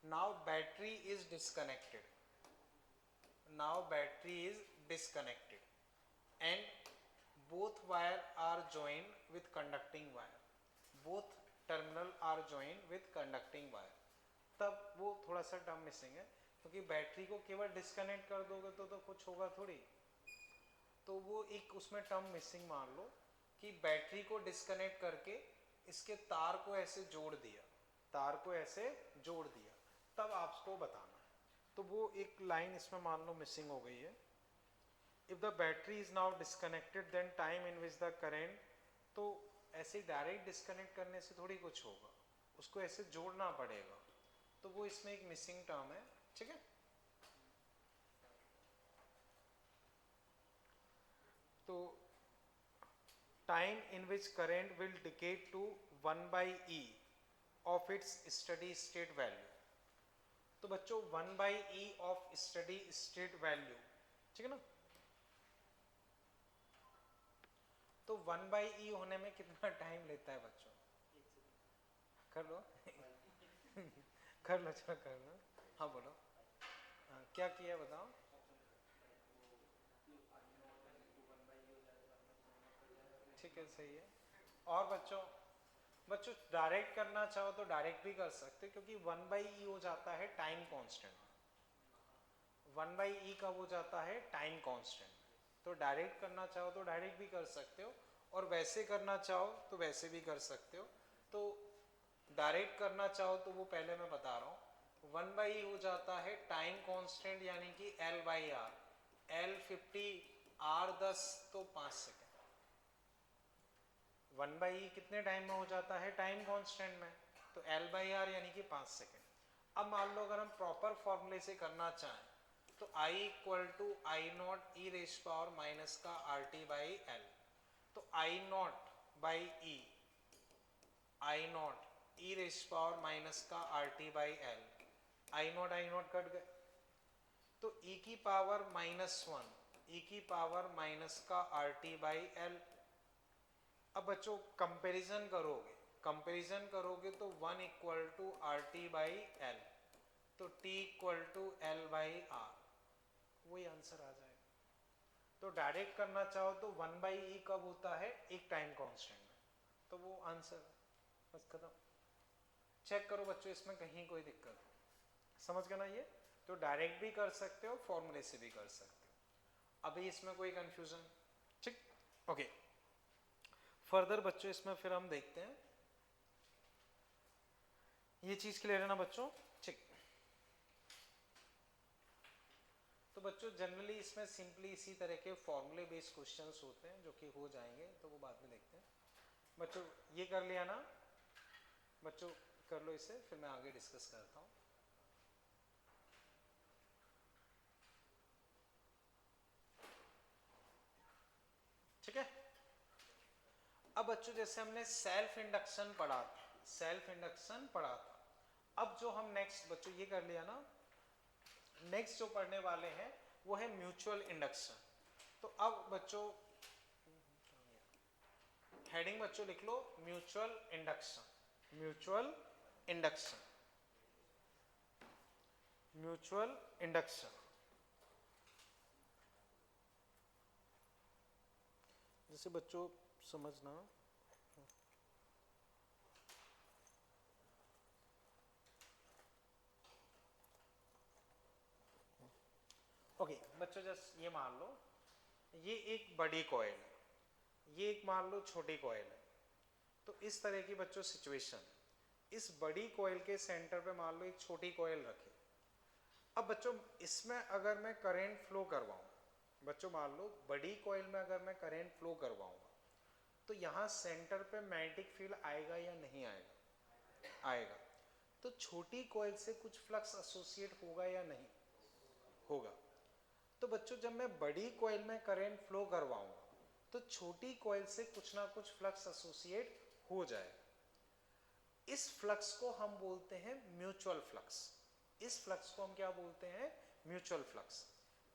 now battery is disconnected, now battery is disconnected and both wire are joined with conducting wire, both terminal are joined with conducting wire, तब वो थोड़ा सा टर्म मिसिंग है, क्योंकि बैटरी को केवल डिस्कनेक्ट कर दोगे तो कुछ होगा थोड़ी, तो वो एक उसमें टर्म मिसिंग मान लो कि बैटरी को डिस्कनेक्ट करके इसके तार को ऐसे जोड़ दिया, तार को ऐसे जोड़ दिया, तब आपको बताना है, तो वो एक लाइन इसमें मान लो मिसिंग हो गई है। If the battery is now disconnected, then time in which the current, तो ऐसे डायरेक्ट डिस्कनेक्ट करने से थोड़ी कुछ होगा, उसको ऐसे जोड़ना पड़ेगा, तो वो इसमें एक मिसिंग टर्म है, ठीक है। तो time in which current will decay to 1/e of its steady state value, तो बच्चों 1/e of steady state value, ठीक है ना। तो 1/e होने में कितना टाइम लेता है बच्चों, कर लो कर लो, चलो कर लो, हाँ बोलो, हाँ, क्या किया बताओ। ठीक है, सही है। और बच्चों, बच्चों डायरेक्ट करना चाहो तो डायरेक्ट भी कर सकते, क्योंकि 1/e हो जाता है टाइम कांस्टेंट, 1/e कब हो जाता है टाइम कांस्टेंट, तो डायरेक्ट करना चाहो तो डायरेक्ट भी कर सकते हो, और वैसे करना चाहो तो वैसे भी कर सकते हो। तो डायरेक्ट करना चाहो तो वो पहले मैं बता रहा हूँ, 1/e हो जाता है टाइम कांस्टेंट यानी कि L/R, L 50, R 10, तो 5 सेकेंड। 1/e कितने टाइम में हो जाता है टाइम कांस्टेंट में, तो L/R यानी कि 5 सेकेंड। अब मान लो अगर हम प्रॉपर फॉर्मूले से करना चाहें तो I equal to I not e raise power minus का RT/L, तो I not by e, I not e raise power minus का RT/L, आई नॉट कट गए, तो e की पावर -1, e की पावर माइनस का RT/L। अब बच्चों कंपैरिजन करोगे तो 1 इक्वल टू RT/L, तो T इक्वल टू L/R, वही आंसर आ जाएगा। तो डायरेक्ट करना चाहो तो 1/e कब होता है एक टाइम कांस्टेंट में, तो वो आंसर बस खत्म। चेक करो बच्चों इसमें कहीं कोई दिक्कत, समझ गए ना ये, तो डायरेक्ट भी कर सकते हो, फॉर्मूले से भी कर सकते हो, अभी इसमें कोई कंफ्यूजन, ठीक, ओके। फर्दर बच्चों इसमें फिर हम देखते हैं, ये चीज क्लियर है ना बच्चों, ठीक। तो बच्चों जनरली इसमें सिंपली इसी तरह के फॉर्मूले बेस्ड क्वेश्चंस होते हैं जो कि हो जाएंगे, तो वो बाद में देखते हैं। बच्चों ये कर लिया ना, बच्चों कर लो इसे, फिर मैं आगे डिस्कस करता हूँ। ठीक है, अब बच्चों जैसे हमने सेल्फ इंडक्शन पढ़ा था, अब जो हम नेक्स्ट बच्चों ये कर लिया ना, नेक्स्ट जो पढ़ने वाले हैं वो है म्यूचुअल इंडक्शन। तो अब बच्चों हेडिंग बच्चों लिख लो mutual induction, mutual induction, mutual induction. जैसे बच्चों समझना, ओके बच्चों जस्ट ये मान लो ये एक बड़ी कॉइल है, ये एक मान लो छोटी कॉइल है, तो इस तरह की बच्चों सिचुएशन, इस बड़ी कॉइल के सेंटर पे मान लो एक छोटी कॉइल रखी। अब बच्चों इसमें अगर मैं करंट फ्लो करवाऊं, बच्चों मान लो बड़ी कॉइल में अगर मैं करंट फ्लो करवाऊंगा तो यहाँ सेंटर पे मैग्नेटिक फील्ड आएगा या नहीं आएगा, आएगा। तो छोटी कॉइल से कुछ फ्लक्स एसोसिएट होगा या नहीं होगा। तो बच्चों जब मैं बड़ी कॉइल में करंट फ्लो करवाऊंगा तो छोटी कॉइल से कुछ ना कुछ फ्लक्स एसोसिएट हो जाएगा। इस फ्लक्स को हम बोलते हैं म्यूचुअल फ्लक्स। इस फ्लक्स को हम क्या बोलते हैं? Mutual flux.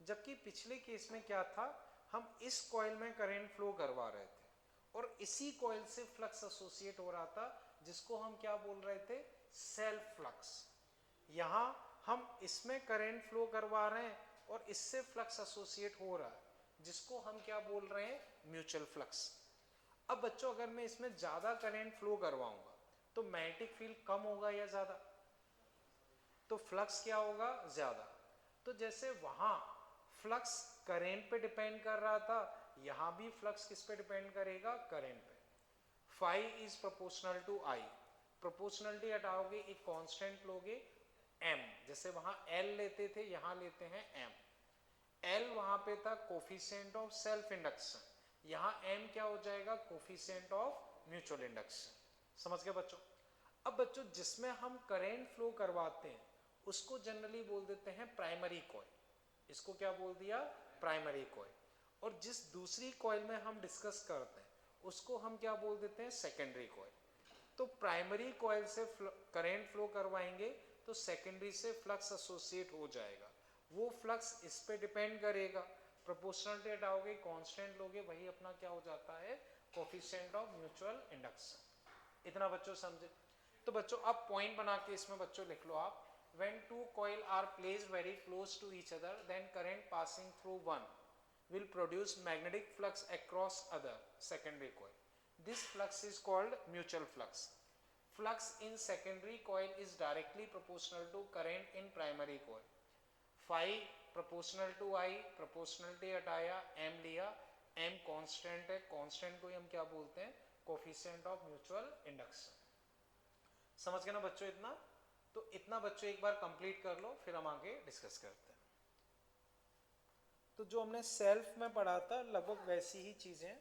जबकि पिछले केस में क्या था, हम इस कॉइल में करंट फ्लो करवा रहे थे और इसी कॉइल से फ्लक्स एसोसिएट हो रहा था, जिसको हम क्या बोल रहे थे? Self flux. यहां हम इसमें करंट फ्लो करवा रहे हैं और इससे फ्लक्स एसोसिएट हो रहा है, जिसको हम क्या बोल रहे हैं? Mutual flux. अब बच्चों अगर मैं इसमें ज्यादा करंट फ्लो करवाऊंगा तो मैग्नेटिक फील्ड कम होगा या ज्यादा? तो फ्लक्स क्या होगा? ज्यादा। तो जैसे वहां फ्लक्स करंट पे डिपेंड कर रहा था, यहां भी फ्लक्स किस पे डिपेंड करेगा? करंट पे। Phi is proportional to I. Proportionality हटाओगे, एक कांस्टेंट लोगे m, जैसे वहां l लेते थे यहां लेते हैं m। l वहां पे था कोफिशिएंट ऑफ सेल्फ इंडक्शन, यहां m क्या हो जाएगा? Coefficient of mutual induction. समझ गए बच्चों? अब बच्चों जिसमें हम करंट फ्लो करवाते हैं उसको जनरली बोल देते हैं प्राइमरी कॉइल। इसको क्या बोल दिया? Primary coil. और जिस दूसरी कॉइल में हम डिस्कस करते हैं उसको हम क्या बोल देते हैं? Secondary coil. तो प्राइमरी कॉइल से करंट फ्लो करवाएंगे तो सेकेंडरी से फ्लक्स एसोसिएट हो जाएगा, वो फ्लक्स इस पे डिपेंड करेगा। प्रोपोर्शनलिटी हटाओगे, कांस्टेंट लोगे, वही अपना क्या हो जाता है? Coefficient of mutual induction. इतना बच्चों समझे? तो बच्चों अब पॉइंट बना के इसमें बच्चों लिख लो आप, when two coil are placed very close to each other, then current passing through one will produce magnetic flux across other, secondary coil. This flux is called mutual flux. Flux in secondary coil is directly proportional to current in primary coil. Phi proportional to I, proportionality हटाया, m लिया, m constant है, constant को हम क्या बोलते हैं? Coefficient of mutual induction. समझ गए ना बच्चों इतना? तो इतना बच्चों एक बार कंप्लीट कर लो, फिर हम आगे डिस्कस करते हैं। तो जो हमने सेल्फ में पढ़ा था लगभग वैसी ही चीजें